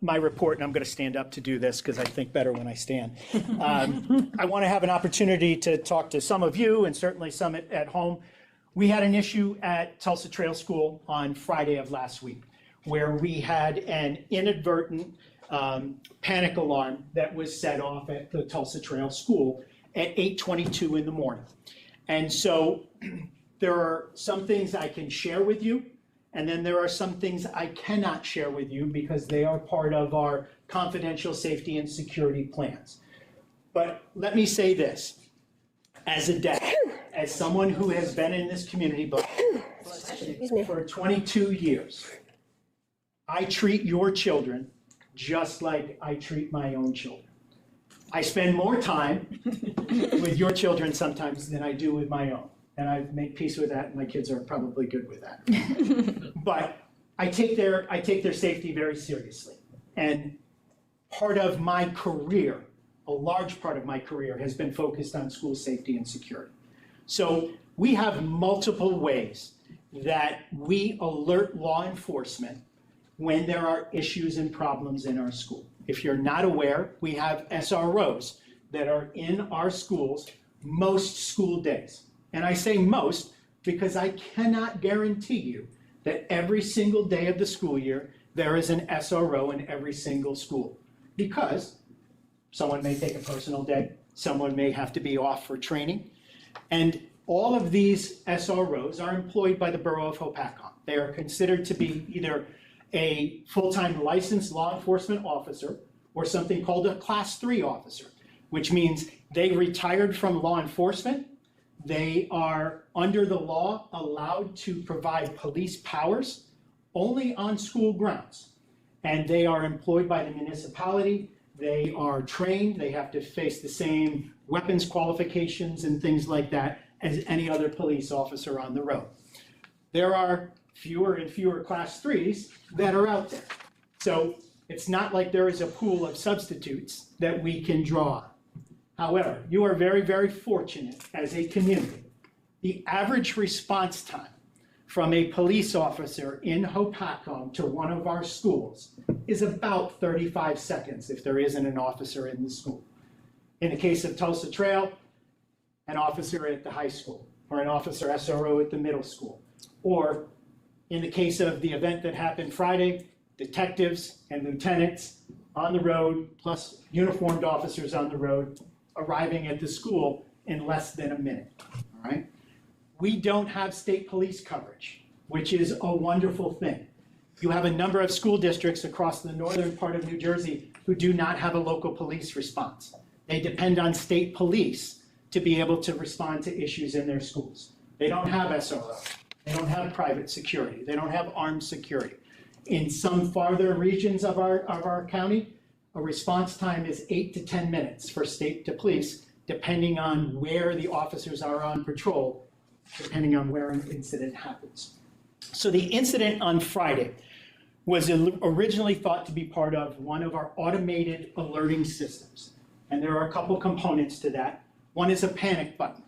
report, and I'm going to stand up to do this because I think better when I stand. I want to have an opportunity to talk to some of you and certainly some at home. We had an issue at Tulsa Trail School on Friday of last week where we had an inadvertent panic alarm that was set off at the Tulsa Trail School at 8:22 in the morning. And so there are some things I can share with you, and then there are some things I cannot share with you because they are part of our confidential safety and security plans. But let me say this, as a dad, as someone who has been in this community for 22 years, I treat your children just like I treat my own children. I spend more time with your children sometimes than I do with my own. And I've made peace with that, and my kids are probably good with that. But I take their safety very seriously. And part of my career, a large part of my career, has been focused on school safety and security. So we have multiple ways that we alert law enforcement when there are issues and problems in our school. If you're not aware, we have SROs that are in our schools most school days. And I say most because I cannot guarantee you that every single day of the school year, there is an SRO in every single school. Because someone may take a personal day, someone may have to be off for training. And all of these SROs are employed by the Borough of Hopatcong. They are considered to be either a full-time licensed law enforcement officer or something called a Class 3 officer, which means they retired from law enforcement. They are, under the law, allowed to provide police powers only on school grounds. And they are employed by the municipality. They are trained. They have to face the same weapons qualifications and things like that as any other police officer on the road. There are fewer and fewer Class 3s that are out there. So it's not like there is a pool of substitutes that we can draw on. However, you are very, very fortunate as a community. The average response time from a police officer in Hopatcong to one of our schools is about 35 seconds if there isn't an officer in the school. In the case of Tulsa Trail, an officer at the high school, or an officer SRO at the middle school. Or in the case of the event that happened Friday, detectives and lieutenants on the road, plus uniformed officers on the road, arriving at the school in less than a minute, all right? We don't have state police coverage, which is a wonderful thing. You have a number of school districts across the northern part of New Jersey who do not have a local police response. They depend on state police to be able to respond to issues in their schools. They don't have SRO. They don't have private security. They don't have armed security. In some farther regions of our county, a response time is 8 to 10 minutes for state to police, depending on where the officers are on patrol, depending on where an incident happens. So the incident on Friday was originally thought to be part of one of our automated alerting systems. And there are a couple components to that. One is a panic button.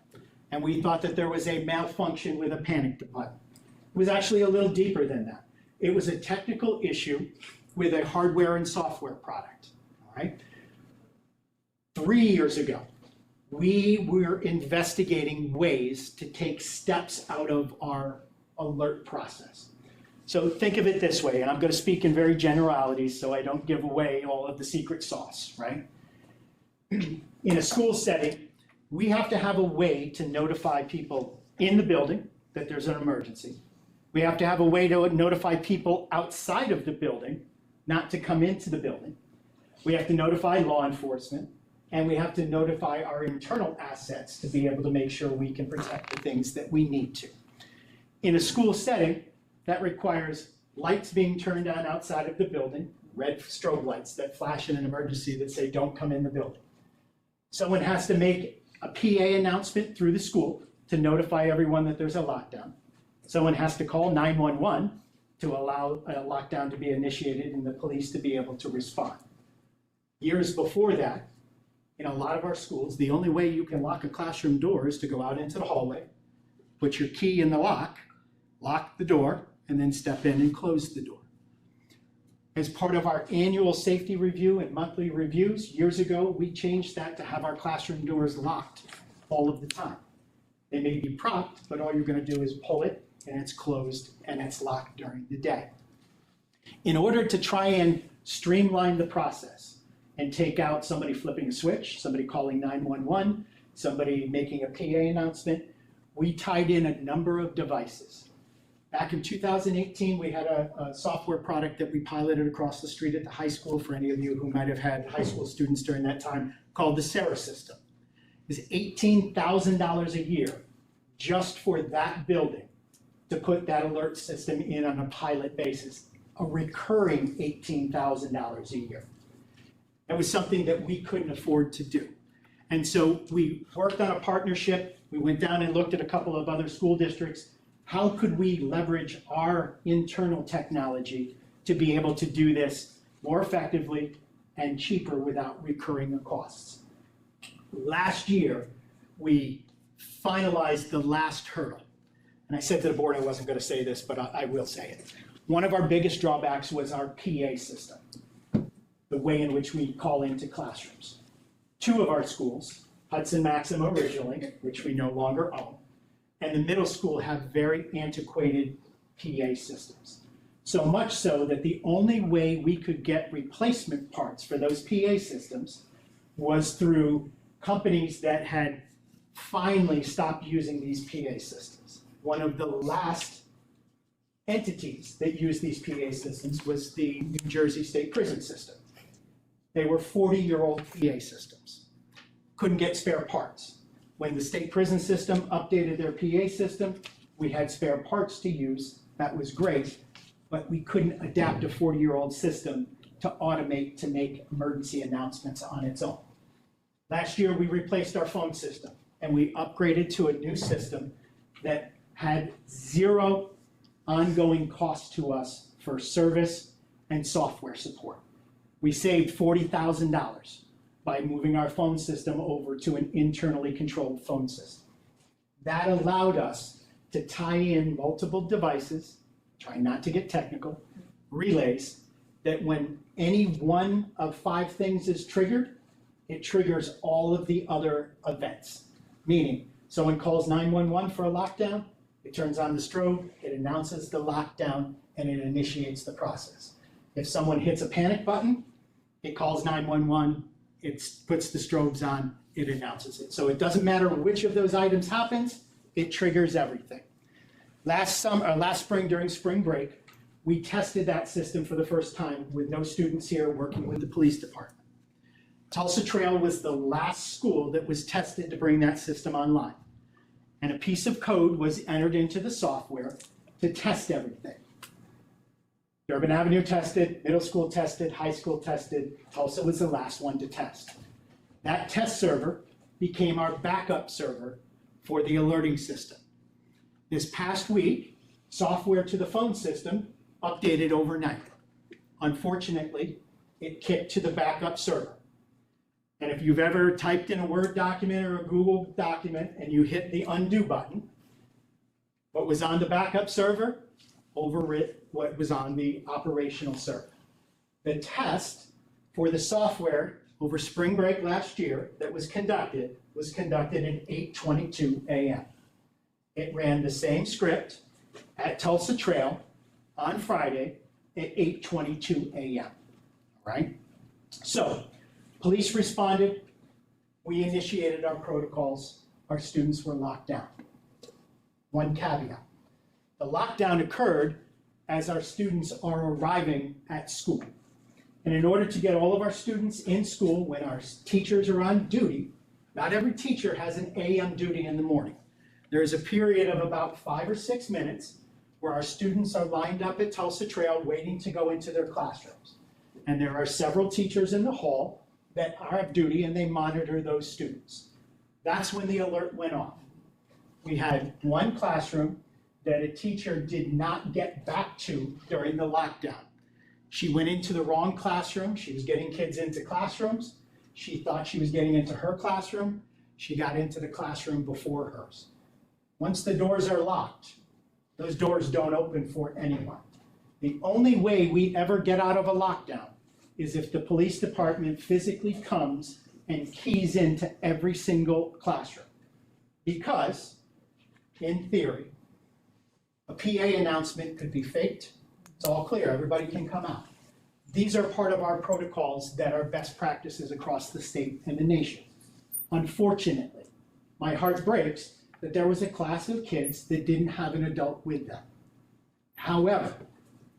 And we thought that there was a malfunction with a panic button. It was actually a little deeper than that. It was a technical issue with a hardware and software product, all right? 3 years ago, we were investigating ways to take steps out of our alert process. So think of it this way, and I'm going to speak in very generalities so I don't give away all of the secret sauce, right? In a school setting, we have to have a way to notify people in the building that there's an emergency. We have to have a way to notify people outside of the building not to come into the building. We have to notify law enforcement, and we have to notify our internal assets to be able to make sure we can protect the things that we need to. In a school setting, that requires lights being turned on outside of the building, red strobe lights that flash in an emergency that say don't come in the building. Someone has to make a PA announcement through the school to notify everyone that there's a lockdown. Someone has to call 911 to allow a lockdown to be initiated and the police to be able to respond. Years before that, in a lot of our schools, the only way you can lock a classroom door is to go out into the hallway, put your key in the lock the door, and then step in and close the door. As part of our annual safety review and monthly reviews, years ago, we changed that to have our classroom doors locked all of the time. They may be propped, but all you're going to do is pull it, and it's closed, and it's locked during the day. In order to try and streamline the process and take out somebody flipping a switch, somebody calling 911, somebody making a PA announcement, we tied in a number of devices. Back in 2018, we had a software product that we piloted across the street at the high school for any of you who might have had high school students during that time, called the Sarah system. It was $18,000 a year just for that building to put that alert system in on a pilot basis, a recurring $18,000 a year. That was something that we couldn't afford to do. And so we worked on a partnership. We went down and looked at a couple of other school districts. How could we leverage our internal technology to be able to do this more effectively and cheaper without recurring costs? Last year, we finalized the last hurdle. And I said to the board I wasn't going to say this, but I will say it. One of our biggest drawbacks was our PA system, the way in which we call into classrooms. 2 of our schools Hudson Maxim originally, which we no longer own, and the middle school have very antiquated PA systems. So much so that the only way we could get replacement parts for those PA systems was through companies that had finally stopped using these PA systems. One of the last entities that used these PA systems was the New Jersey State Prison System. They were 40-year-old PA systems. Couldn't get spare parts. When the state prison system updated their PA system, we had spare parts to use. That was great, but we couldn't adapt a 40-year-old system to automate to make emergency announcements on its own. Last year, we replaced our phone system, and we upgraded to a new system that had zero ongoing cost to us for service and software support. We saved $40,000 by moving our phone system over to an internally controlled phone system. That allowed us to tie in multiple devices, try not to get technical, relays, that when any one of 5 things is triggered, it triggers all of the other events. Meaning, someone calls 911 for a lockdown, it turns on the strobe, it announces the lockdown, and it initiates the process. If someone hits a panic button, it calls 911, it puts the strobes on, it announces it. So it doesn't matter which of those items happens, it triggers everything. Last spring during spring break, we tested that system for the first time with no students here working with the police department. Tulsa Trail was the last school that was tested to bring that system online. And a piece of code was entered into the software to test everything. Durban Avenue tested, middle school tested, high school tested, Tulsa was the last one to test. That test server became our backup server for the alerting system. This past week, software to the phone system updated overnight. Unfortunately, it kicked to the backup server. And if you've ever typed in a Word document or a Google document and you hit the undo button, what was on the backup server overwrit what was on the operational server. The test for the software over spring break last year that was conducted at 8:22 a.m. It ran the same script at Tulsa Trail on Friday at 8:22 a.m. Right? So, police responded, we initiated our protocols, our students were locked down. One caveat, the lockdown occurred as our students are arriving at school. And in order to get all of our students in school when our teachers are on duty, not every teacher has an AM duty in the morning. There is a period of about 5 or 6 minutes where our students are lined up at Tulsa Trail waiting to go into their classrooms. And there are several teachers in the hall that are on duty and they monitor those students. That's when the alert went off. We had one classroom that a teacher did not get back to during the lockdown. She went into the wrong classroom. She was getting kids into classrooms. She thought she was getting into her classroom. She got into the classroom before hers. Once the doors are locked, those doors don't open for anyone. The only way we ever get out of a lockdown is if the police department physically comes and keys into every single classroom. Because, in theory, a PA announcement could be faked. It's all clear, everybody can come out. These are part of our protocols that are best practices across the state and the nation. Unfortunately, my heart breaks that there was a class of kids that didn't have an adult with them. However,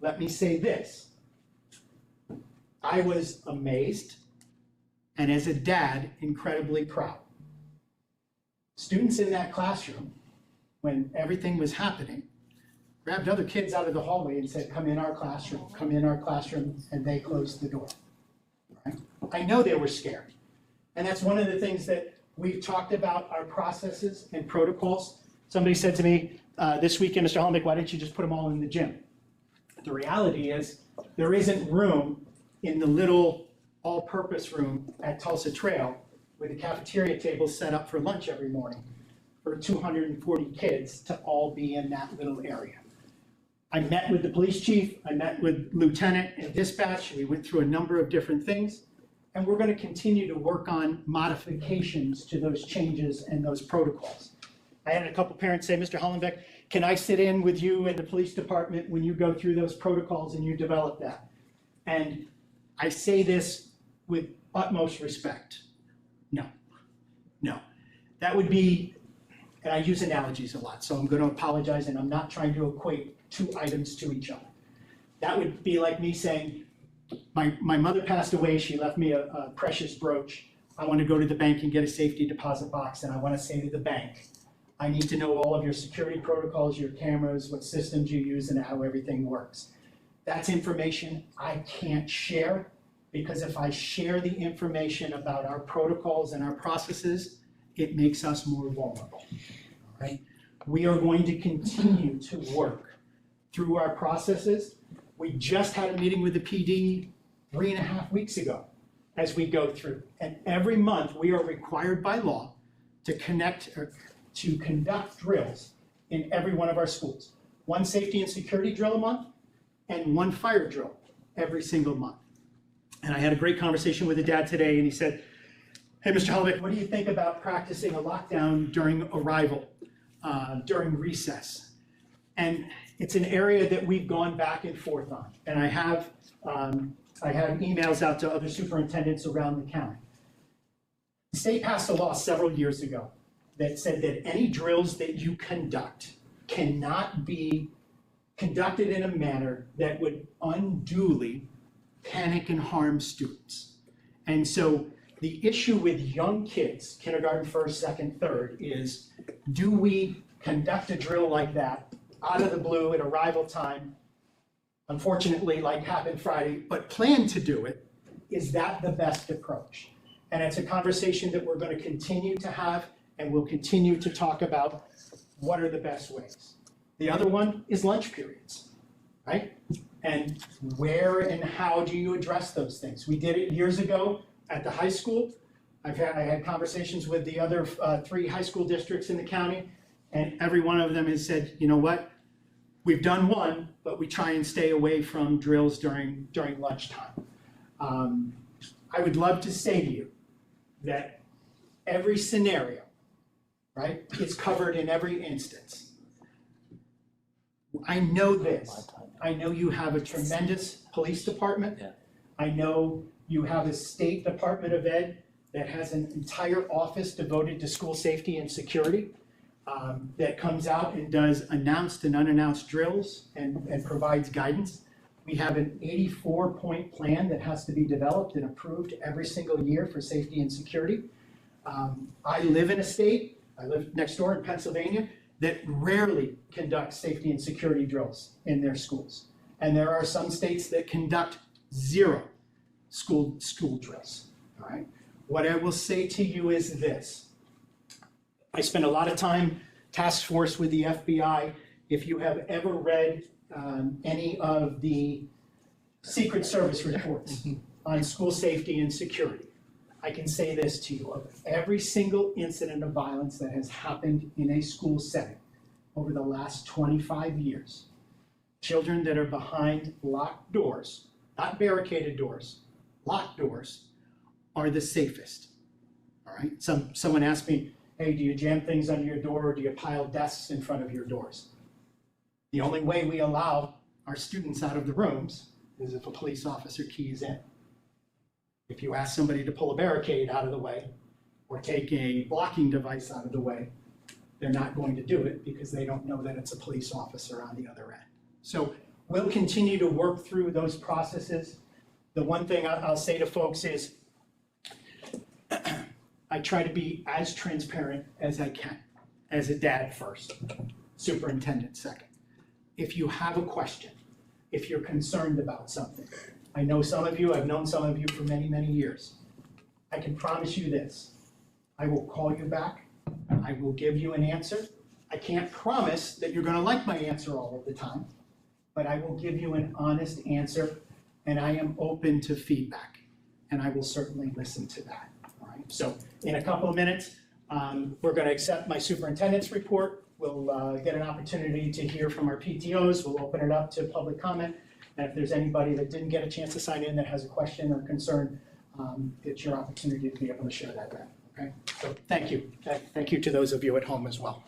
let me say this. I was amazed, and as a dad, incredibly proud. Students in that classroom, when everything was happening, grabbed other kids out of the hallway and said, come in our classroom, and they closed the door. Right? I know they were scared. And that's one of the things that we've talked about, our processes and protocols. Somebody said to me this weekend, Mr. Helmick, why didn't you just put them all in the gym? The reality is there isn't room in the little all-purpose room at Tulsa Trail with the cafeteria table set up for lunch every morning for 240 kids to all be in that little area. I met with the police chief, I met with lieutenant and dispatch, we went through a number of different things. and we're gonna continue to work on modifications to those changes and those protocols. I had a couple parents say, Mr. Hollenbeck, can I sit in with you in the police department when you go through those protocols and you develop that? And I say this with utmost respect. No. That would be, and I use analogies a lot, so I'm gonna apologize, and I'm not trying to equate two items to each other. That would be like me saying, my mother passed away, she left me a precious brooch. I wanna go to the bank and get a safety deposit box, and I wanna say to the bank, I need to know all of your security protocols, your cameras, what systems you use, and how everything works. That's information I can't share, because if I share the information about our protocols and our processes, it makes us more vulnerable, all right? We are going to continue to work through our processes. We just had a meeting with the PD 3.5 weeks ago as we go through. And every month, we are required by law to conduct drills in every one of our schools. One safety and security drill a month and one fire drill every single month. And I had a great conversation with a dad today, and he said, hey, Mr. Helvick, what do you think about practicing a lockdown during arrival, during recess? And it's an area that we've gone back and forth on. And I have emails out to other superintendents around the county. The state passed a law several years ago that said that any drills that you conduct cannot be conducted in a manner that would unduly panic and harm students. And so the issue with young kids, kindergarten, first, second, third, is do we conduct a drill like that out of the blue at arrival time, unfortunately, like happened Friday, but plan to do it? Is that the best approach? And it's a conversation that we're going to continue to have, and we'll continue to talk about what are the best ways. The other one is lunch periods, right? And where and how do you address those things? We did it years ago at the high school. I had conversations with the other 3 high school districts in the county, and every one of them has said, you know what? We've done one, but we try and stay away from drills during lunchtime. I would love to say to you that every scenario, right, is covered in every instance. I know this. I know you have a tremendous police department. Yeah. I know you have a state Department of Ed that has an entire office devoted to school safety and security that comes out and does announced and unannounced drills and provides guidance. We have an 84-point plan that has to be developed and approved every single year for safety and security. I live in a state, I live next door in Pennsylvania, that rarely conducts safety and security drills in their schools. And there are some states that conduct 0 school drills, all right? What I will say to you is this. I spend a lot of time task force with the FBI. If you have ever read any of the Secret Service reports on school safety and security, I can say this to you. Of every single incident of violence that has happened in a school setting over the last 25 years, children that are behind locked doors, not barricaded doors, locked doors, are the safest, all right? Someone asked me, hey, do you jam things under your door or do you pile desks in front of your doors? The only way we allow our students out of the rooms is if a police officer keys in. If you ask somebody to pull a barricade out of the way or take a blocking device out of the way, they're not going to do it because they don't know that it's a police officer on the other end. So we'll continue to work through those processes. The one thing I'll say to folks is I try to be as transparent as I can, as a dad first, superintendent second. If you have a question, if you're concerned about something, I know some of you, I've known some of you for many, many years. I can promise you this, I will call you back, I will give you an answer. I can't promise that you're gonna like my answer all of the time, but I will give you an honest answer, and I am open to feedback, and I will certainly listen to that, all right? So in a couple of minutes, we're gonna accept my superintendent's report. We'll get an opportunity to hear from our PTOs. We'll open it up to public comment. And if there's anybody that didn't get a chance to sign in that has a question or concern, it's your opportunity to be able to share that grant, okay? So thank you. Thank you to those of you at home as well.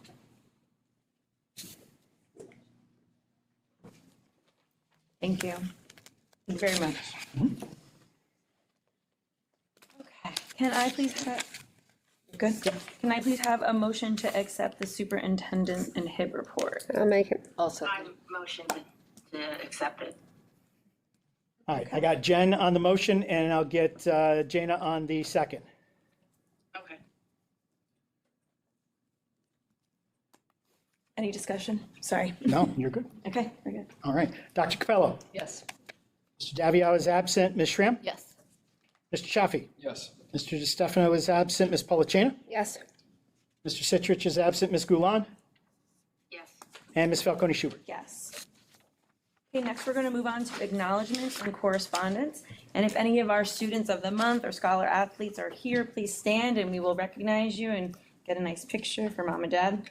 Thank you. Thank you very much. Okay, can I please have, good? Can I please have a motion to accept the superintendent and HIB report? I'll make it. Also, I motion to accept it. All right, I got Jen on the motion, and I'll get Jana on the second. Okay. Any discussion? Sorry. No, you're good. Okay, we're good. All right. Dr. Capello. yes. Mr. Davio is absent. Ms. Schramm? Yes. Mr. Shafi? Yes. Mr. DeStefano is absent. Ms. Polachina? Yes. Mr. Citrich is absent. Ms. Goulan? Yes. And Ms. Falcone Schubert. Yes. Okay, next we're going to move on to acknowledgements and correspondence. And if any of our students of the month or scholar athletes are here, please stand and we will recognize you and get a nice picture for mom and dad.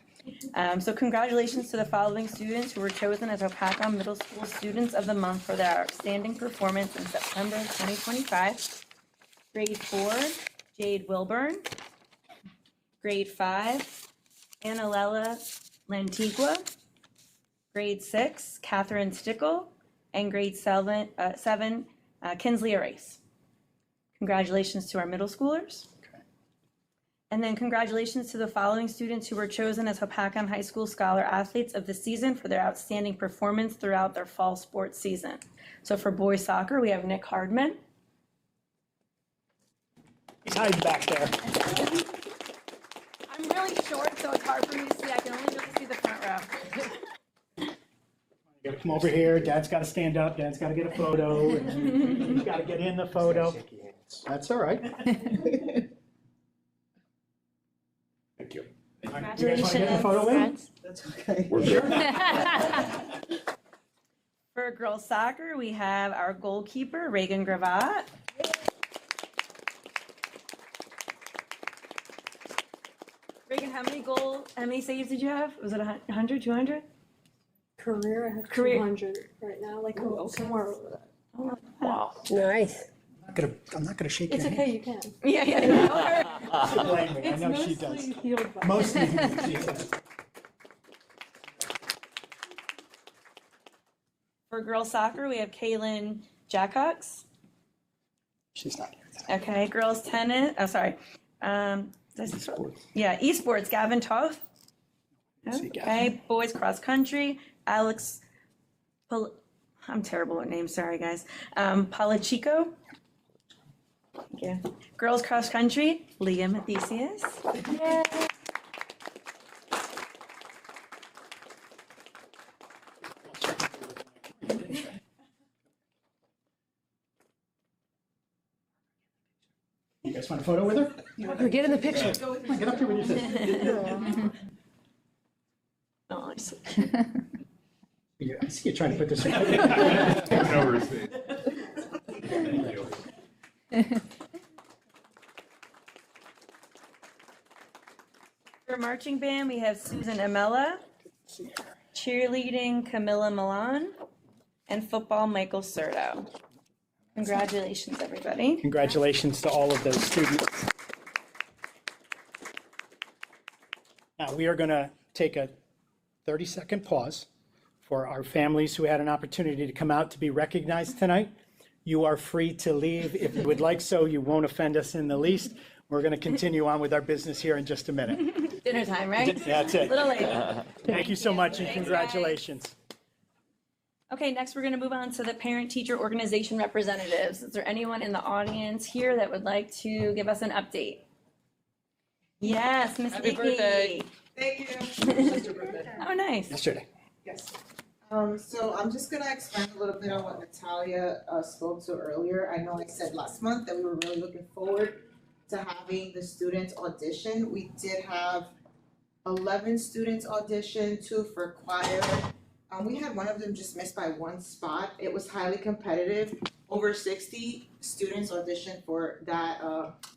So congratulations to the following students who were chosen as Hopatcong Middle School Students of the Month for their outstanding performance in September 2025. Grade 4, Jade Wilburn. Grade 5, Annalella Lantigua. Grade 6, Catherine Stickle. And grade 7, Kinsley Arace. Congratulations to our middle schoolers. And then congratulations to the following students who were chosen as Hopatcong High School Scholar Athletes of the Season for their outstanding performance throughout their fall sports season. So for boys soccer, we have Nick Hardman. He's hiding back there. I'm really short, so it's hard for me to see. I can only really see the front row. You gotta come over here. Dad's gotta stand up. Dad's gotta get a photo. And he's gotta get in the photo. That's all right. Thank you. You guys want to get the photo in? That's okay. For girls soccer, we have our goalkeeper, Reagan Gravatt. Reagan, how many saves did you have? Was it 100, 200? Career, I have Career. 200 right now, like somewhere over that. Oh, wow. Nice. I'm not gonna shake It's your okay, hand. you can. Yeah. Don't blame me. I It's know she does. mostly healed by. Mostly she does. For girls soccer, we have Kaylin Jackox. She's not here. Okay, girls tennis, yeah, esports, Gavin Toth. See Gavin. Okay, boys cross country, Alex, I'm terrible at names, sorry guys. Palachico. Thank you. Girls cross country, Leah Mathesius. You guys want a photo with her? We're getting the picture. Come on, get up here with your sister. Oh, I see. I see you trying to put this in. For marching band, we have Susan Amella, cheerleading Camilla Milan, and football Michael Serto. Congratulations, everybody. Congratulations to all of those students. Now, we are going to take a 30-second pause for our families who had an opportunity to come out to be recognized tonight. You are free to leave if you would like so. You won't offend us in the least. We're going to continue on with our business here in just a minute. Dinner time, right? That's it. Little late. Thank you so much and Thanks, guys. congratulations. Okay, next we're going to move on to the parent-teacher organization representatives. Is there anyone in the audience here that would like to give us an update? Yes, Miss Happy Vicky. birthday. Thank you. Oh, nice. Yesterday. Yes. So I'm just gonna expand a little bit on what Natalia spoke to earlier. I know I said last month that we were really looking forward to having the students audition. We did have 11 students audition, 2 for choir. We had one of them just missed by 1 spot. It was highly competitive. Over 60 students auditioned for that,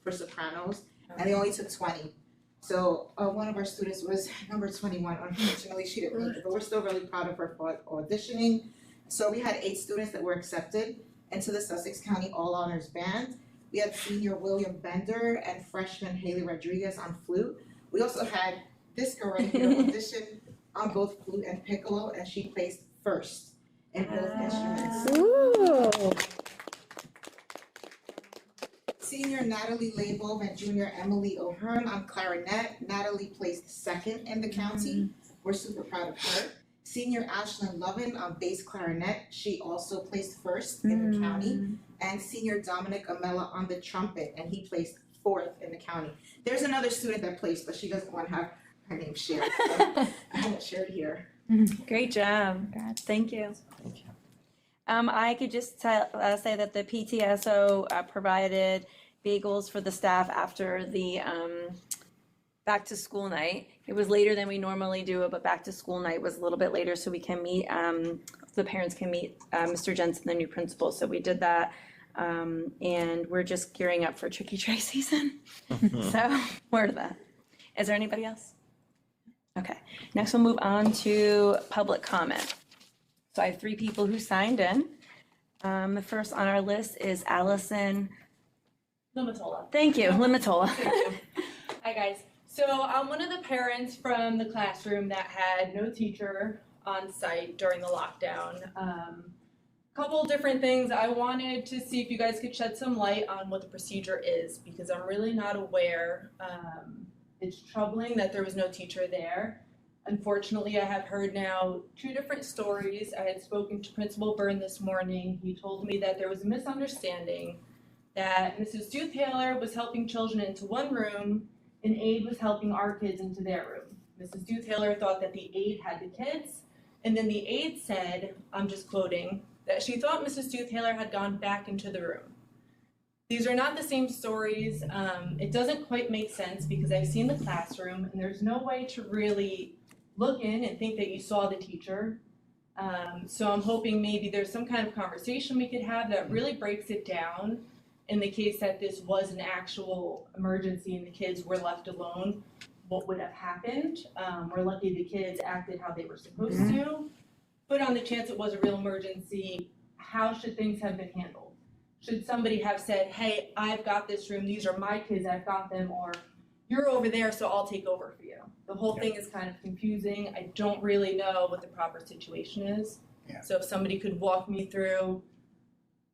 for sopranos, and they only took 20. So one of our students was number 21. Unfortunately, she didn't make it, but we're still really proud of her for auditioning. So we had 8 students that were accepted into the Sussex County All Honors Band. We had senior William Bender and freshman Haley Rodriguez on flute. We also had this girl right here audition on both flute and piccolo, and she placed first in both instruments. Ooh. Senior Natalie Labov and junior Emily O'Hearn on clarinet. Natalie placed second in the county. We're super proud of her. Senior Ashlyn Lovin on bass clarinet. She also placed first in the county. And senior Dominic Amella on the trumpet, and he placed fourth in the county. There's another student that placed, but she doesn't want to have her name shared. So I haven't shared here. Great job. Thank you. I could just say that the PTSO provided bagels for the staff after the back to school night. It was later than we normally do it, but back to school night was a little bit later so we can meet, the parents can meet Mr. Jensen, the new principal. So we did that. And we're just gearing up for tricky tray season. So word of that. Is there anybody else? Okay, next we'll move on to public comment. So I have 3 people who signed in. The first on our list is Allison. Limatola. Thank you, Limatola. Hi, guys. So I'm one of the parents from the classroom that had no teacher on site during the lockdown. Couple different things. I wanted to see if you guys could shed some light on what the procedure is, because I'm really not aware. It's troubling that there was no teacher there. Unfortunately, I have heard now 2 different stories. I had spoken to Principal Byrne this morning. He told me that there was a misunderstanding, that Mrs. Duthaler was helping children into one room and aide was helping our kids into their room. Mrs. Duthaler thought that the aide had the kids, and then the aide said, I'm just quoting, that she thought Mrs. Duthaler had gone back into the room. These are not the same stories. It doesn't quite make sense because I've seen the classroom and there's no way to really look in and think that you saw the teacher. So I'm hoping maybe there's some kind of conversation we could have that really breaks it down in the case that this was an actual emergency and the kids were left alone, what would have happened. We're lucky the kids acted how they were supposed to, but on the chance it was a real emergency, how should things have been handled? Should somebody have said, hey, I've got this room, these are my kids, I've got them, or you're over there, so I'll take over for you. The whole thing is kind of confusing. I don't really know what the proper situation is. Yeah. So if somebody could walk me through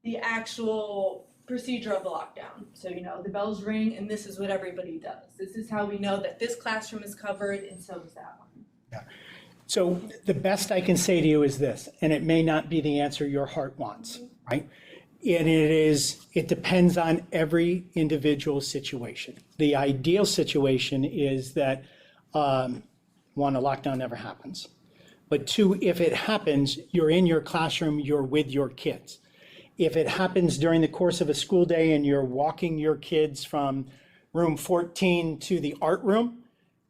the actual procedure of the lockdown. So, the bells ring and this is what everybody does. This is how we know that this classroom is covered and so is that one. Yeah. So the best I can say to you is this, and it may not be the answer your heart wants, right? And it depends on every individual situation. The ideal situation is that, 1, a lockdown never happens. But 2, if it happens, you're in your classroom, you're with your kids. If it happens during the course of a school day and you're walking your kids from room 14 to the art room,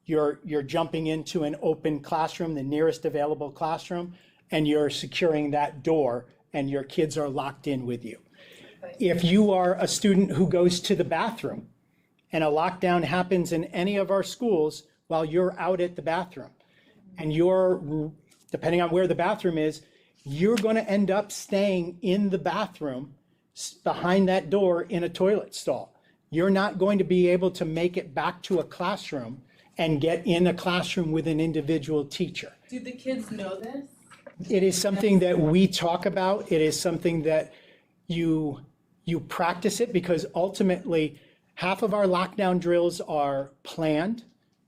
you're jumping into an open classroom, the nearest available classroom, and you're securing that door and your kids are locked in with you. If you are a student who goes to the bathroom and a lockdown happens in any of our schools while you're out at the bathroom, and you're, depending on where the bathroom is, you're going to end up staying in the bathroom behind that door in a toilet stall. You're not going to be able to make it back to a classroom and get in a classroom with an individual teacher. Do the kids know this? It is something that we talk about. It is something that you practice it, because ultimately half of our lockdown drills are planned.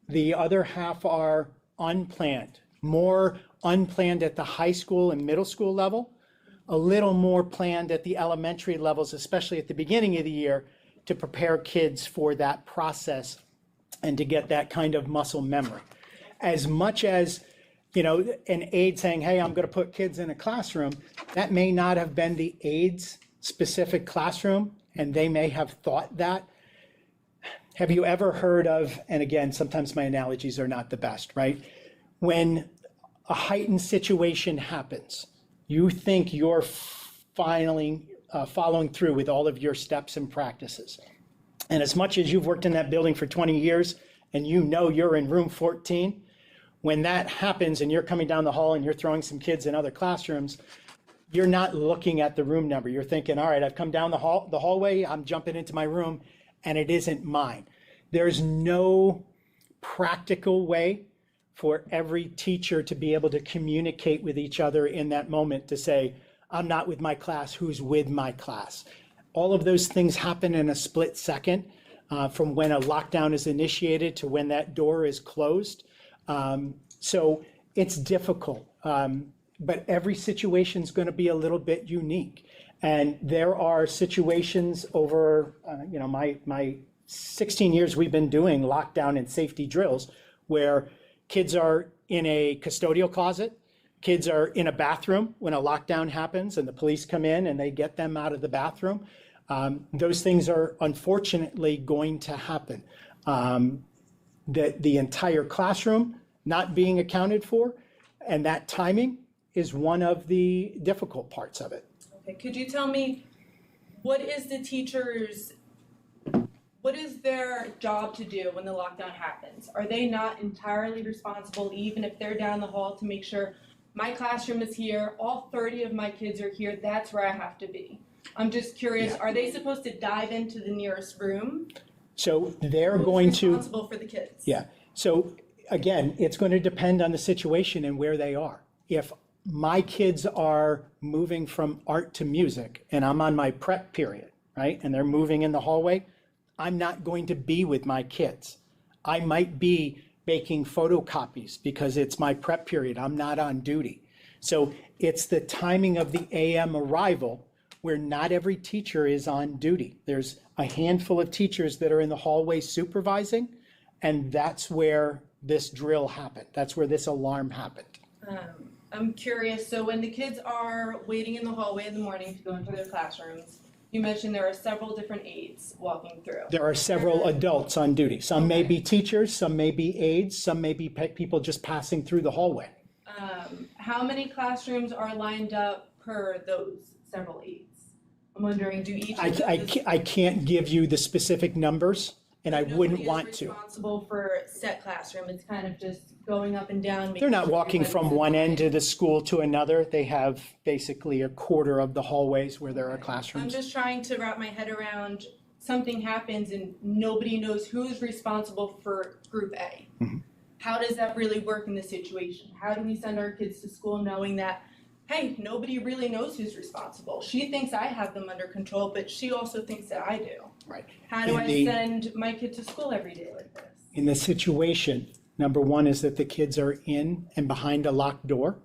The other half are unplanned, more unplanned at the high school and middle school level, a little more planned at the elementary levels, especially at the beginning of the year, to prepare kids for that process and to get that kind of muscle memory. As much as, an aide saying, hey, I'm going to put kids in a classroom, that may not have been the aide's specific classroom, and they may have thought that. Have you ever heard of, and again, sometimes my analogies are not the best, right? When a heightened situation happens, you think you're following through with all of your steps and practices. And as much as you've worked in that building for 20 years and you're in room 14, when that happens and you're coming down the hall and you're throwing some kids in other classrooms, you're not looking at the room number. You're thinking, all right, I've come down the hallway, I'm jumping into my room, and it isn't mine. There's no practical way for every teacher to be able to communicate with each other in that moment to say, I'm not with my class, who's with my class? All of those things happen in a split second, from when a lockdown is initiated to when that door is closed. So it's difficult, but every situation is going to be a little bit unique. And there are situations over, my 16 years we've been doing lockdown and safety drills where kids are in a custodial closet, kids are in a bathroom when a lockdown happens and the police come in and they get them out of the bathroom. Those things are unfortunately going to happen. The entire classroom not being accounted for, and that timing is one of the difficult parts of it. Okay, could you tell me, what is their job to do when the lockdown happens? Are they not entirely responsible, even if they're down the hall, to make sure my classroom is here, all 30 of my kids are here, that's where I have to be? I'm just curious, Yeah. Are they supposed to dive into the nearest room? So they're going Who's to, responsible for the kids? yeah. So again, it's going to depend on the situation and where they are. If my kids are moving from art to music and I'm on my prep period, right, and they're moving in the hallway, I'm not going to be with my kids. I might be making photocopies because it's my prep period. I'm not on duty. So it's the timing of the AM arrival where not every teacher is on duty. There's a handful of teachers that are in the hallway supervising, and that's where this drill happened. That's where this alarm happened. I'm curious, so when the kids are waiting in the hallway in the morning to go into their classrooms, you mentioned there are several different aides walking through. There are several adults on duty. Some may be teachers, some may be aides, some may be people just passing through the hallway. How many classrooms are lined up per those several aides? I'm wondering, do each of those... I can't give you the specific numbers, and I wouldn't Nobody want is to. responsible for set classroom, it's kind of just going up and down. They're not making sure walking from everybody's one in end line. of the school to another. They have basically a quarter of the hallways where there are I'm classrooms. just trying to wrap my head around, something happens and nobody knows who's responsible for group A. Mhm. How does that really work in this situation? How do we send our kids to school knowing that, hey, nobody really knows who's responsible? She thinks I have them under control, but she also thinks that I do. Right. How do In I the- send my kid to school every day like this? In this situation, number one is that the kids are in and behind a locked door,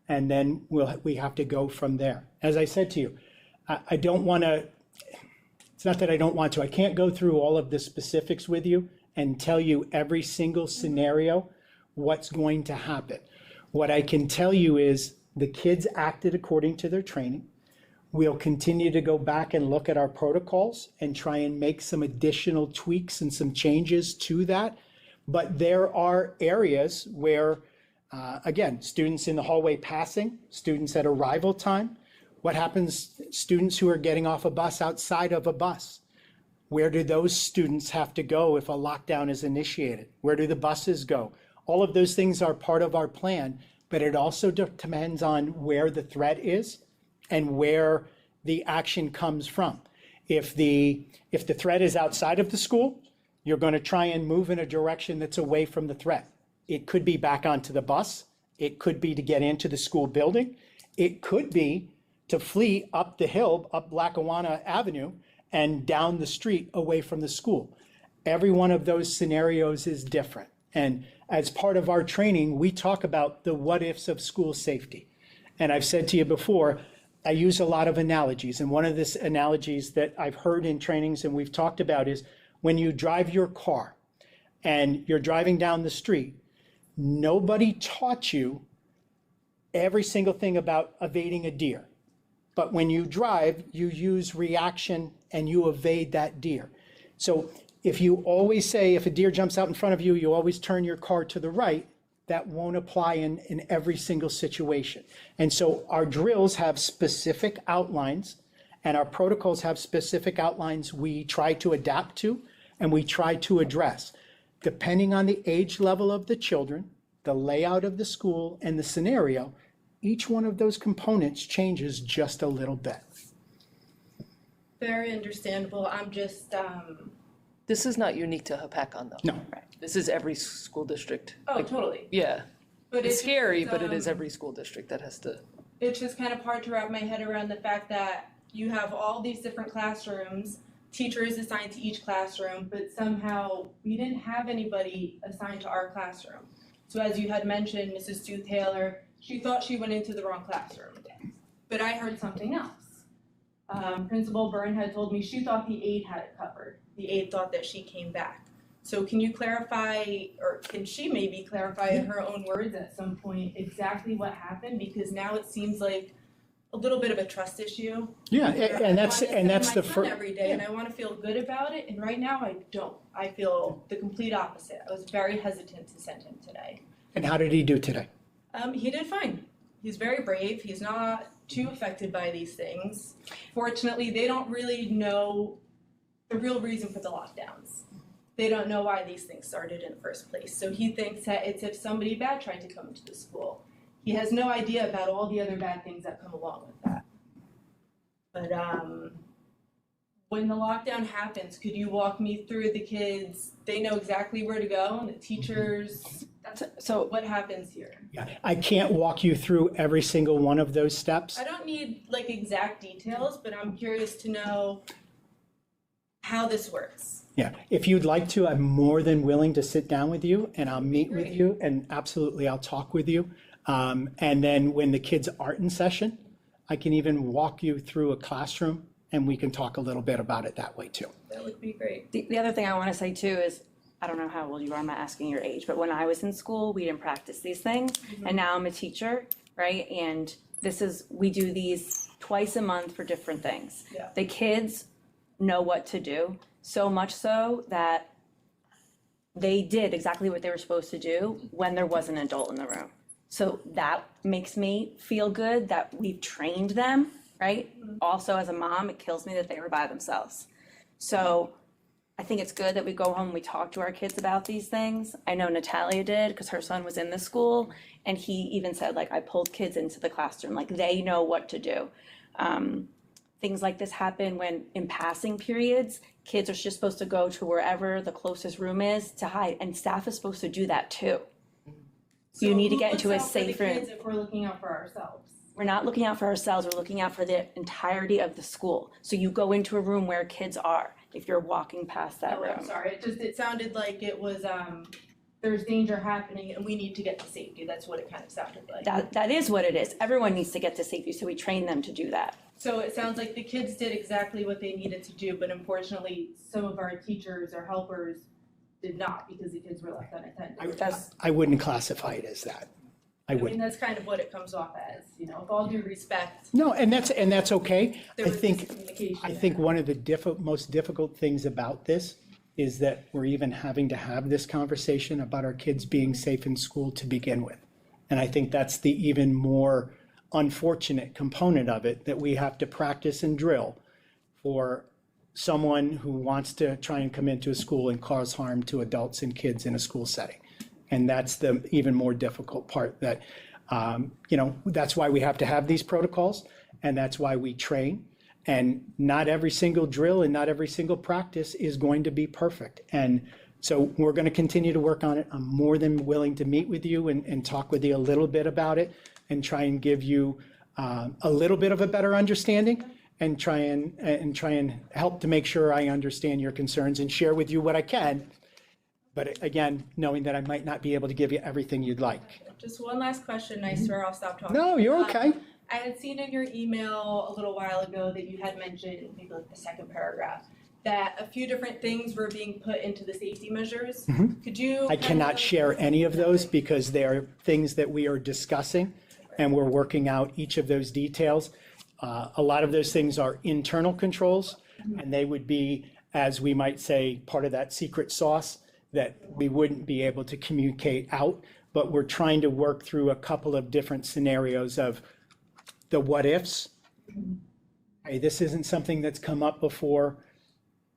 and then we have to go from there. As I said to you, I don't want to, it's not that I don't want to, I can't go through all of the specifics with you and tell you every single scenario, what's going to happen. What I can tell you is the kids acted according to their training. We'll continue to go back and look at our protocols and try and make some additional tweaks and some changes to that. But there are areas where, again, students in the hallway passing, students at arrival time. What happens, students who are getting off a bus outside of a bus? Where do those students have to go if a lockdown is initiated? Where do the buses go? All of those things are part of our plan, but it also depends on where the threat is and where the action comes from. If the threat is outside of the school, you're going to try and move in a direction that's away from the threat. It could be back onto the bus. It could be to get into the school building. It could be to flee up the hill, up Lackawanna Avenue, and down the street away from the school. Every one of those scenarios is different. And as part of our training, we talk about the what ifs of school safety. And I've said to you before, I use a lot of analogies. And one of the analogies that I've heard in trainings and we've talked about is when you drive your car and you're driving down the street, nobody taught you every single thing about evading a deer. But when you drive, you use reaction and you evade that deer. So if you always say, if a deer jumps out in front of you, you always turn your car to the right, that won't apply in every single situation. And so our drills have specific outlines and our protocols have specific outlines we try to adapt to and we try to address. Depending on the age level of the children, the layout of the school and the scenario, each one of those components changes just a little bit. Very understandable. I'm just, This is not unique to Hopatcong though. No. This is every school district. oh, Like, totally. yeah, But it's just, scary, but it is um, every school district that has to. It's just kind of hard to wrap my head around the fact that you have all these different classrooms, teachers assigned to each classroom, but somehow we didn't have anybody assigned to our classroom. So as you had mentioned, Mrs. Stu Taylor, she thought she went into the wrong classroom, but I heard something else. Principal Byrne had told me she thought the aide had it covered. The aide thought that she came back. So can you clarify, or can she maybe clarify in her own words at some point exactly what happened? Because now it seems like a little bit of a trust issue. Yeah, where and I that's wanna send the my son first. every day, and I want to feel good about it, and right now I don't. I feel the complete opposite. I was very hesitant to send him today. And how did he do today? He did fine. He's very brave. He's not too affected by these things. Fortunately, they don't really know the real reason for the lockdowns. They don't know why these things started in the first place. So he thinks that it's if somebody bad tried to come into the school. He has no idea about all the other bad things that come along with that. But when the lockdown happens, could you walk me through the kids? They know exactly where to go, and the teachers. So What happens here? Yeah, I can't walk you through every single one of those steps. I don't need like exact details, but I'm curious to know how this works. Yeah, if you'd like to, I'm more than willing to sit down with you and I'll meet with Great. you and absolutely I'll talk with you. And then when the kids aren't in session, I can even walk you through a classroom and we can talk a little bit about it that way too. That would be great. the other thing I want to say too is, I don't know how old you are, I'm not asking your age, but when I was in school, we didn't practice these things. And now I'm a teacher, right? And we do these twice a month for different things. Yeah. The kids know what to do, so much so that they did exactly what they were supposed to do when there was an adult in the room. So that makes me feel good that we've trained them, right? Also, as a mom, it kills me that they were by themselves. So I think it's good that we go home and we talk to our kids about these things. I know Natalia did because her son was in the school and he even said, like, I pulled kids into the classroom, like they know what to do. Things like this happen when in passing periods, kids are just supposed to go to wherever the closest room is to hide, and staff is supposed to do that too. You need to get into a safe room. If we're looking out for ourselves. We're not looking out for ourselves, we're looking out for the entirety of the school. So you go into a room where kids are, if you're walking past that Oh, room. I'm sorry, it sounded like it was, there's danger happening and we need to get to safety. That's what it kind of sounded like. That is what it is. Everyone needs to get to safety, so we train them to do that. So it sounds like the kids did exactly what they needed to do, but unfortunately, some of our teachers or helpers did not because the kids were left unattended. I wouldn't classify it as that. I I mean, wouldn't. that's kind of what it comes off as, with all due respect. No, and that's okay. There I was think miscommunication I there. think one of the most difficult things about this is that we're even having to have this conversation about our kids being safe in school to begin with. And I think that's the even more unfortunate component of it, that we have to practice and drill for someone who wants to try and come into a school and cause harm to adults and kids in a school setting. And that's the even more difficult part, that, that's why we have to have these protocols and that's why we train. And not every single drill and not every single practice is going to be perfect. And so we're going to continue to work on it. I'm more than willing to meet with you and talk with you a little bit about it and try and give you a little bit of a better understanding and try and help to make sure I understand your concerns and share with you what I can. But again, knowing that I might not be able to give you everything you'd like. Just one last question, I swear I'll stop talking. No, you're okay. I had seen in your email a little while ago that you had mentioned, maybe like the second paragraph, that a few different things were being put into the safety measures. Could you? I cannot share any of those because they are things that we are discussing and we're working out each of those details. A lot of those things are internal controls and they would be, as we might say, part of that secret sauce that we wouldn't be able to communicate out, but we're trying to work through a couple of different scenarios of the what ifs. Hey, this isn't something that's come up before.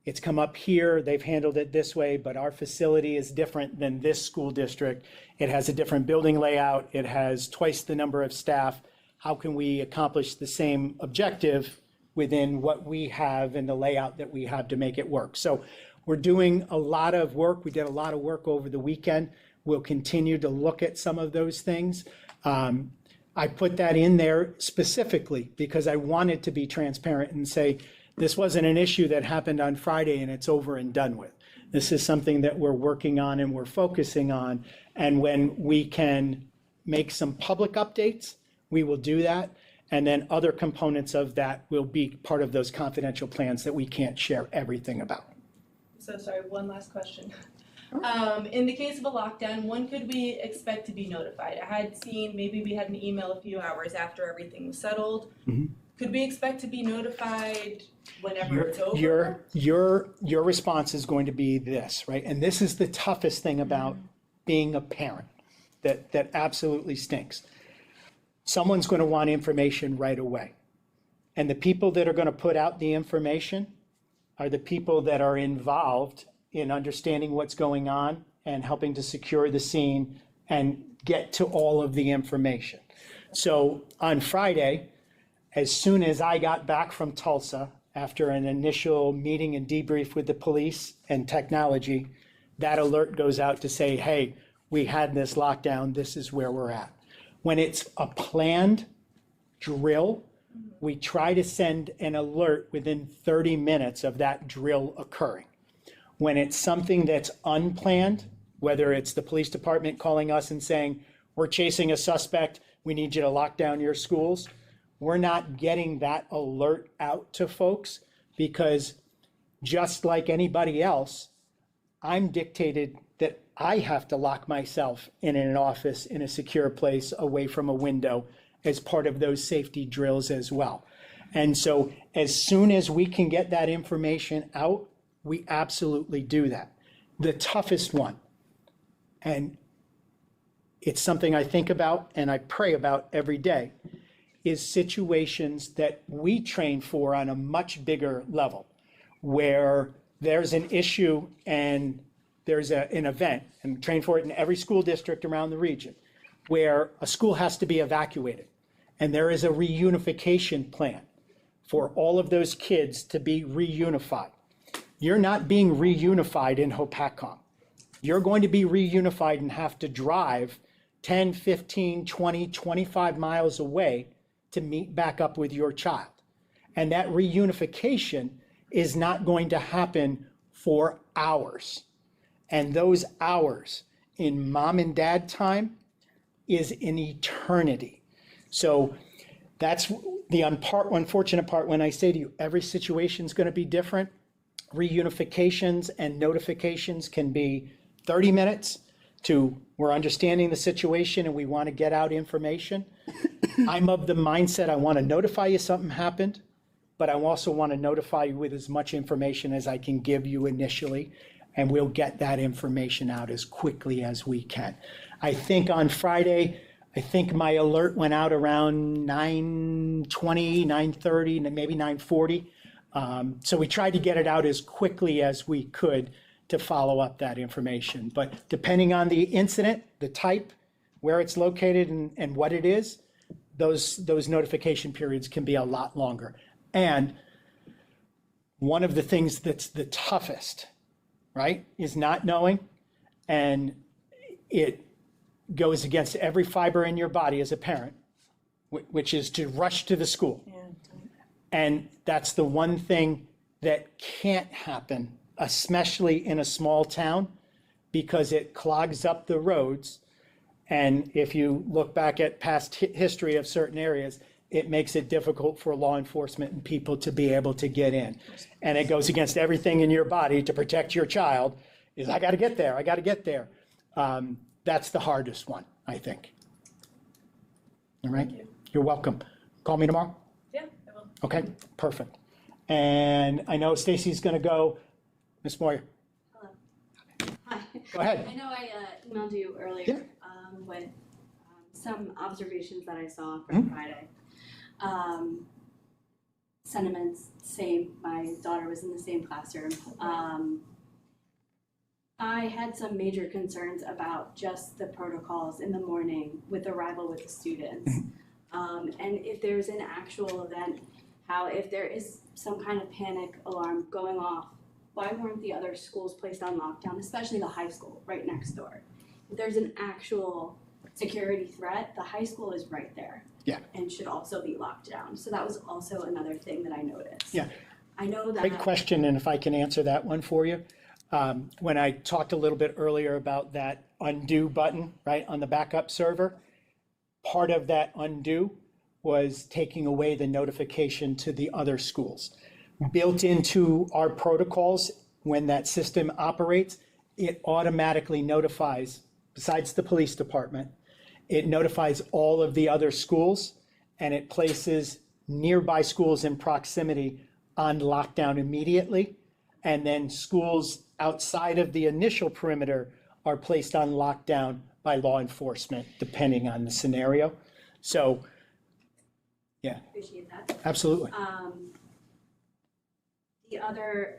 It's come up here, they've handled it this way, but our facility is different than this school district. It has a different building layout, it has twice the number of staff. how can we accomplish the same objective within what we have and the layout that we have to make it work. So we're doing a lot of work. We did a lot of work over the weekend. We'll continue to look at some of those things. I put that in there specifically because I wanted to be transparent and say, this wasn't an issue that happened on Friday and it's over and done with. This is something that we're working on and we're focusing on. And when we can make some public updates, we will do that. And then other components of that will be part of those confidential plans that we can't share everything about. So sorry, one last question. In the case of a lockdown, when could we expect to be notified? I had seen maybe we had an email a few hours after everything was settled. Could we expect to be notified whenever it's over? Your response is going to be this, right? And this is the toughest thing about being a parent that absolutely stinks. Someone's going to want information right away. And the people that are going to put out the information are the people that are involved in understanding what's going on and helping to secure the scene and get to all of the information. So on Friday, as soon as I got back from Tulsa, after an initial meeting and debrief with the police and technology, that alert goes out to say, hey, we had this lockdown, this is where we're at. When it's a planned drill, we try to send an alert within 30 minutes of that drill occurring. When it's something that's unplanned, whether it's the police department calling us and saying, we're chasing a suspect, we need you to lock down your schools, we're not getting that alert out to folks because just like anybody else, I'm dictated that I have to lock myself in an office in a secure place away from a window as part of those safety drills as well. And so as soon as we can get that information out, we absolutely do that. The toughest one, and it's something I think about and I pray about every day, is situations that we train for on a much bigger level, where there's an issue and there's an event, and train for it in every school district around the region, where a school has to be evacuated. And there is a reunification plan for all of those kids to be reunified. You're not being reunified in Hopatcong. You're going to be reunified and have to drive 10, 15, 20, 25 miles away to meet back up with your child. And that reunification is not going to happen for hours. And those hours in mom and dad time is an eternity. So that's the unfortunate part when I say to you, every situation is going to be different. Reunifications and notifications can be 30 minutes to we're understanding the situation and we want to get out information. I'm of the mindset I want to notify you something happened, but I also want to notify you with as much information as I can give you initially, and we'll get that information out as quickly as we can. I think on Friday, my alert went out around 9:20, 9:30, maybe 9:40. So we tried to get it out as quickly as we could to follow up that information. But depending on the incident, the type, where it's located and what it is, those notification periods can be a lot longer. And one of the things that's the toughest, right, is not knowing, and it goes against every fiber in your body as a parent, which is to rush to the school. And that's the one thing that can't happen, especially in a small town, because it clogs up the roads. And if you look back at past history of certain areas, it makes it difficult for law enforcement and people to be able to get in. And it goes against everything in your body to protect your child, is I got to get there, I got to get there. That's the hardest one, I think. All right? You're welcome. Call me tomorrow? Yeah, I will. Okay, perfect. And I know Stacy's going to go. Ms. Moyer. Hello. Hi. Go ahead. I know I emailed you earlier with some observations that I saw from Friday. Sentiments, same. My daughter was in the same classroom. I had some major concerns about just the protocols in the morning with arrival with the students. And if there's an actual event, how if there is some kind of panic alarm going off, why weren't the other schools placed on lockdown, especially the high school right next door? If there's an actual security threat, the high school is right there. Yeah. And should also be locked down. So that was also another thing that I noticed. Yeah. I know that. Great question, and if I can answer that one for you. When I talked a little bit earlier about that undo button, right, on the backup server, part of that undo was taking away the notification to the other schools. Built into our protocols, when that system operates, it automatically notifies, besides the police department, it notifies all of the other schools, and it places nearby schools in proximity on lockdown immediately. And then schools outside of the initial perimeter are placed on lockdown by law enforcement, depending on the scenario. So, yeah. Appreciate that. Absolutely. The other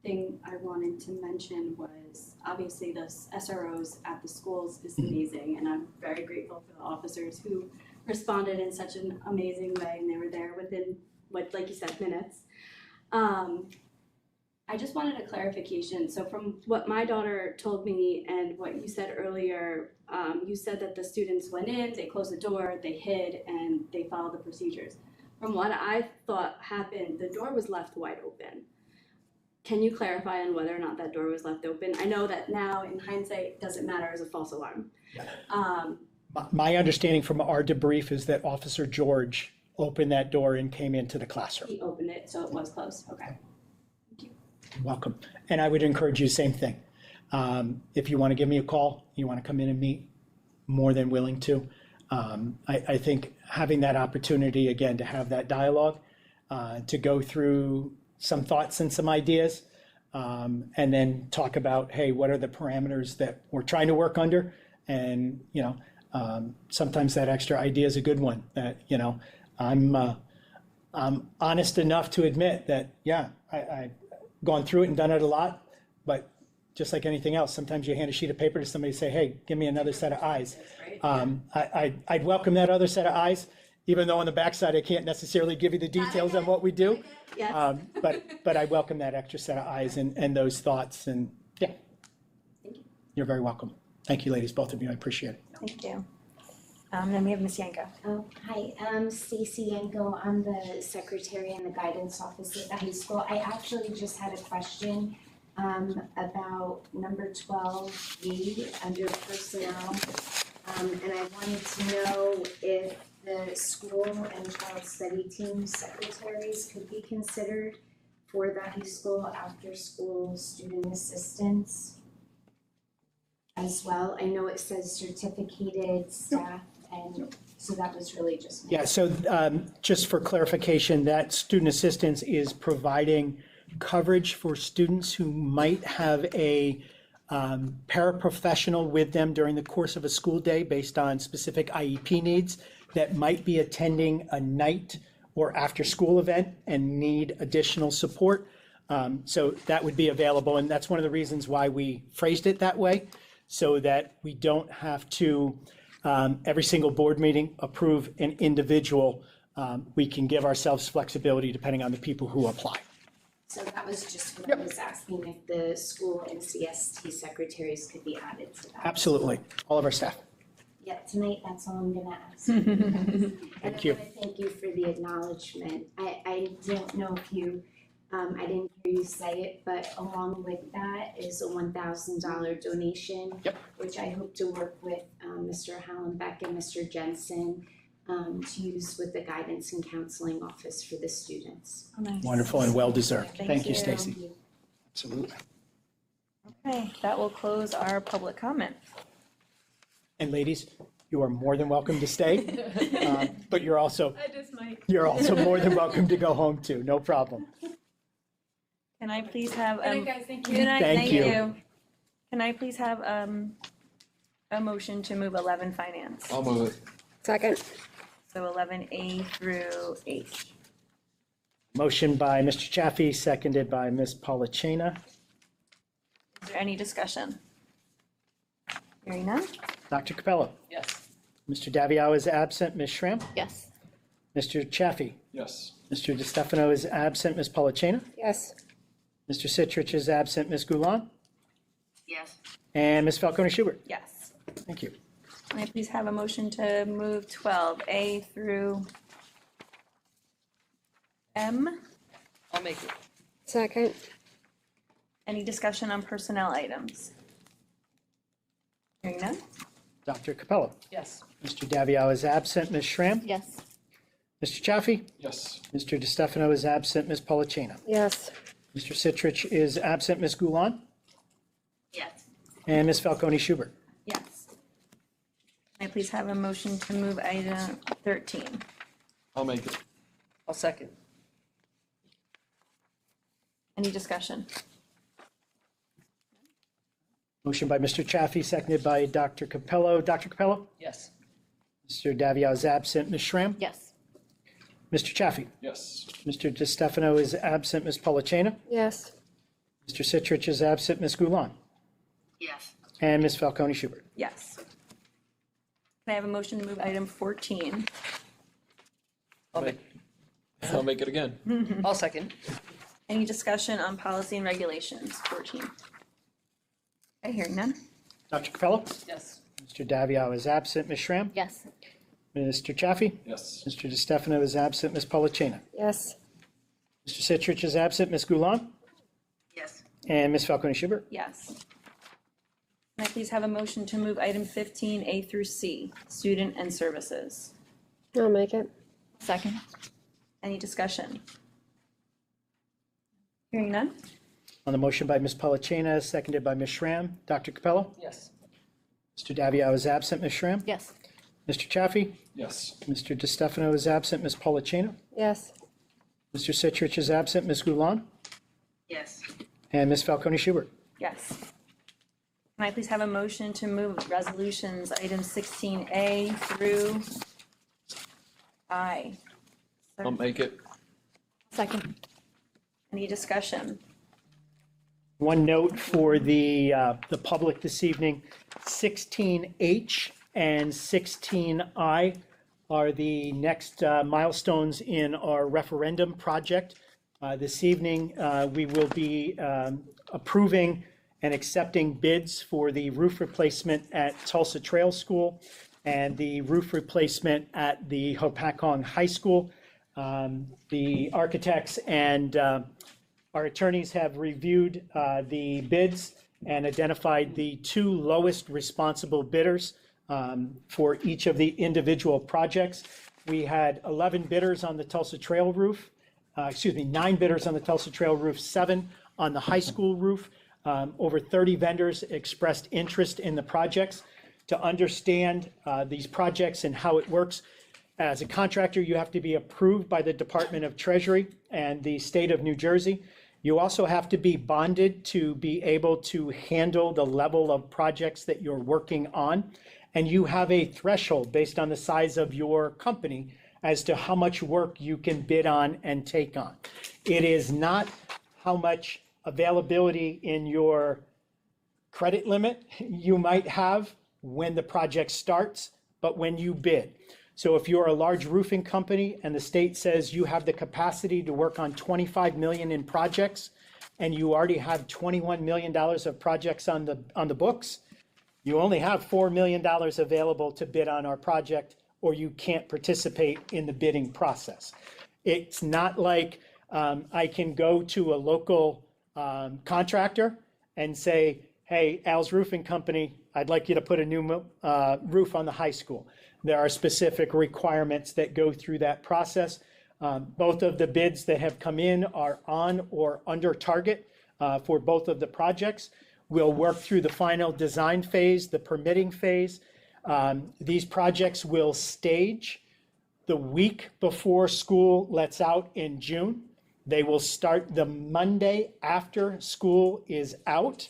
thing I wanted to mention was obviously the SROs at the schools is amazing, and I'm very grateful for the officers who responded in such an amazing way, and they were there within, like you said, minutes. I just wanted a clarification. So from what my daughter told me and what you said earlier, you said that the students went in, they closed the door, they hid, and they followed the procedures. From what I thought happened, the door was left wide open. Can you clarify on whether or not that door was left open? I know that now, in hindsight, it doesn't matter as a false alarm. My understanding from our debrief is that Officer George opened that door and came into the classroom. He opened it, so it was closed. Okay. Welcome. And I would encourage you, same thing. If you want to give me a call, you want to come in and meet, more than willing to. I think having that opportunity, again, to have that dialogue, to go through some thoughts and some ideas, and then talk about, hey, what are the parameters that we're trying to work under? And, sometimes that extra idea is a good one that, I'm honest enough to admit that, yeah, I've gone through it and done it a lot, but just like anything else, sometimes you hand a sheet of paper to somebody and say, hey, give me another set of eyes. I'd welcome that other set of eyes, even though on the backside I can't necessarily give you the details on what we do. Yes. But I welcome that extra set of eyes and those thoughts, and yeah. Thank you. You're very welcome. Thank you, ladies, both of you. I appreciate it. Thank you. Then we have Ms. Yanko. Oh, hi, I'm Stacy Yanko. I'm the secretary in the guidance office at the high school. I actually just had a question about number 12B under personnel. And I wanted to know if the school and child study team secretaries could be considered for the high school after-school student assistance as well. I know it says certificated staff, and so that was really just. Yeah, so just for clarification, that student assistance is providing coverage for students who might have a paraprofessional with them during the course of a school day based on specific IEP needs that might be attending a night or after-school event and need additional support. So that would be available, and that's one of the reasons why we phrased it that way, so that we don't have to, every single board meeting, approve an individual. We can give ourselves flexibility depending on the people who apply. So that was just what I was asking, if the school and CST secretaries could be added to that. Absolutely, all of our staff. Yeah, tonight, that's all I'm gonna ask. Thank you. And I wanna thank you for the acknowledgement. I don't know if you, I didn't hear you say it, but along with that is a $1,000 donation. Yep. Which I hope to work with Mr. Hallenbeck and Mr. Jensen to use with the guidance and counseling office for the students. Oh, nice. Wonderful and well-deserved. Thank you, you. Stacy. Absolutely. Okay, that will close our public comment. And ladies, you are more than welcome to stay, but you're also more than welcome to go home too. No problem. Can I please have? Good night, guys. Thank you. Good night, Thank thank you. you. Can I please have a motion to move 11 finance? I'll move it. Second. So 11A through H. Motion by Mr. Chaffee, seconded by Ms. Polachina. Is there any discussion? Hearing none? Dr. Capello. Yes. Mr. Daviau is absent. Ms. Schramm? Yes. Mr. Chaffee? Yes. Mr. DeStefano is absent. Ms. Polachina? Yes. Mr. Citrich is absent. Ms. Gulon? Yes. And Ms. Falcone Schubert? Yes. Thank you. Can I please have a motion to move 12A through M? I'll make it. Second. Any discussion on personnel items? Hearing none? Dr. Capello? Yes. Mr. Daviau is absent. Ms. Schramm? Yes. Mr. Chaffee? Yes. Mr. DeStefano is absent. Ms. Polachina? Yes. Mr. Citrich is absent. Ms. Gulon? Yes. And Ms. Falcone Schubert? Yes. Can I please have a motion to move item 13? I'll make it. I'll second. Any discussion? Motion by Mr. Chaffee, seconded by Dr. Capello. Dr. Capello? Yes. Mr. Daviau is absent. Ms. Schramm? Yes. Mr. Chaffee? Yes. Mr. DeStefano is absent. Ms. Polachina? Yes. Mr. Citrich is absent. Ms. Gulon? Yes. And Ms. Falcone Schubert? Yes. Can I have a motion to move item 14? I'll make, I'll make it again. I'll second. Any discussion on policy and regulations, 14? Okay, hearing none? Dr. Capello? Yes. Mr. Daviau is absent. Ms. Schramm? Yes. Mr. Chaffee? Yes. Mr. DeStefano is absent. Ms. Polachina? Yes. Mr. Citrich is absent. Ms. Gulon? Yes. And Ms. Falcone Schubert? Yes. Can I please have a motion to move item 15A through C, student and services? I'll make it. Second. Any discussion? Hearing none? On the motion by Ms. Polachina, seconded by Ms. Schramm. Dr. Capello? Yes. Mr. Daviau is absent. Ms. Schramm? Yes. Mr. Chaffee? Yes. Mr. DeStefano is absent. Ms. Polachina? Yes. Mr. Citrich is absent. Ms. Gulon? Yes. And Ms. Falcone Schubert? Yes. Can I please have a motion to move resolutions items 16A through I? I'll make it. Second. Any discussion? One note for the public this evening, 16H and 16I are the next milestones in our referendum project. This evening, we will be approving and accepting bids for the roof replacement at Tulsa Trail School and the roof replacement at the Hopatcong High School. The architects and our attorneys have reviewed the bids and identified the two lowest responsible bidders for each of the individual projects. We had 11 bidders on the Tulsa Trail roof, 9 bidders on the Tulsa Trail roof, 7 on the high school roof. Over 30 vendors expressed interest in the projects. To understand these projects and how it works, as a contractor, you have to be approved by the Department of Treasury and the state of New Jersey. You also have to be bonded to be able to handle the level of projects that you're working on. And you have a threshold based on the size of your company as to how much work you can bid on and take on. It is not how much availability in your credit limit you might have when the project starts, but when you bid. So if you're a large roofing company and the state says you have the capacity to work on 25 million in projects and you already have $21 million of projects on the books, you only have $4 million available to bid on our project, or you can't participate in the bidding process. It's not like I can go to a local contractor and say, hey, Al's Roofing Company, I'd like you to put a new roof on the high school. There are specific requirements that go through that process. Both of the bids that have come in are on or under target for both of the projects. We'll work through the final design phase, the permitting phase. These projects will stage the week before school lets out in June. They will start the Monday after school is out.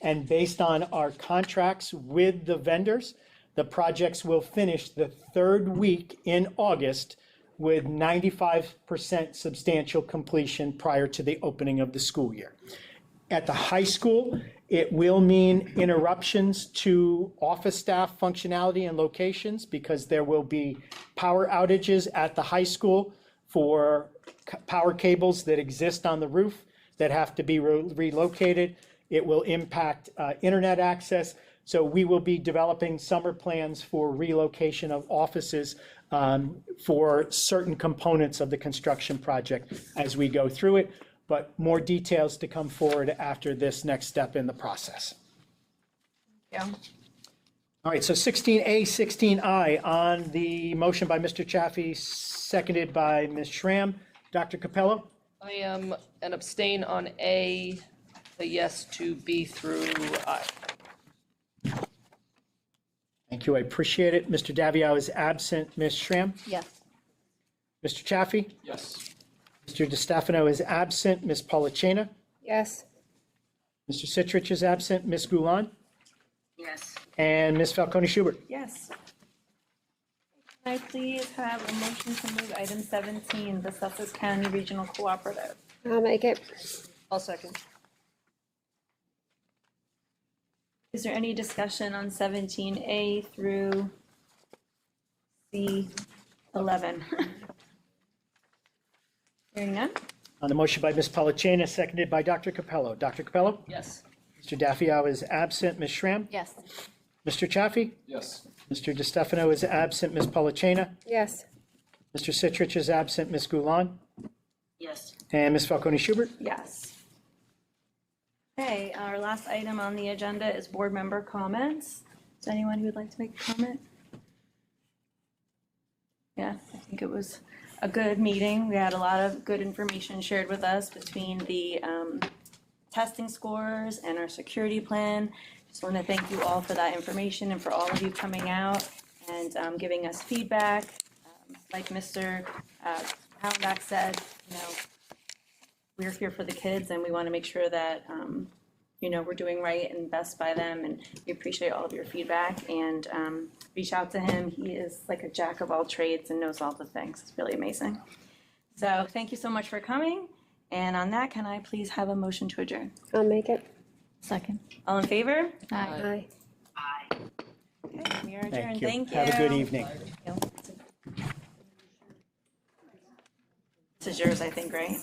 And based on our contracts with the vendors, the projects will finish the third week in August with 95% substantial completion prior to the opening of the school year. At the high school, it will mean interruptions to office staff functionality and locations because there will be power outages at the high school for power cables that exist on the roof that have to be relocated. It will impact internet access. So we will be developing summer plans for relocation of offices for certain components of the construction project as we go through it, but more details to come forward after this next step in the process. Yeah. All right, so 16A, 16I on the motion by Mr. Chaffee, seconded by Ms. Schramm. Dr. Capello? I am an abstain on A, a yes to B through I. Thank you, I appreciate it. Mr. Davio is absent. Ms. Schramm? Yes. Mr. Chaffee? Yes. Mr. DeStefano is absent. Ms. Polachina? Yes. Mr. Citrich is absent. Ms. Gulon? Yes. And Ms. Falcone Schubert? Yes. Can I please have a motion to move item 17, the Sussex County Regional Cooperative? I'll make it. I'll second. Is there any discussion on 17A through C11? Hearing none? On the motion by Ms. Polachina, seconded by Dr. Capello. Dr. Capello? Yes. Mr. Daffio is absent. Ms. Schramm? Yes. Mr. Chaffee? Yes. Mr. DeStefano is absent. Ms. Polachina? Yes. Mr. Citrich is absent. Ms. Gulon? Yes. And Ms. Falcone Schubert? Yes. Okay, our last item on the agenda is board member comments. Is there anyone who would like to make a comment? Yeah, I think it was a good meeting. We had a lot of good information shared with us between the testing scores and our security plan. Just want to thank you all for that information and for all of you coming out and giving us feedback. Like Mr. Hallenbach said, you know, we're here for the kids and we want to make sure that, you know, we're doing right and best by them. And we appreciate all of your feedback and reach out to him. He is like a jack of all trades and knows all the things. It's really amazing. So thank you so much for coming. And on that, can I please have a motion to adjourn? I'll make it. Second. All in favor? Aye. Aye. Okay, we are adjourned. Thank you. Thank you. Have a good evening. This is yours, I think, right?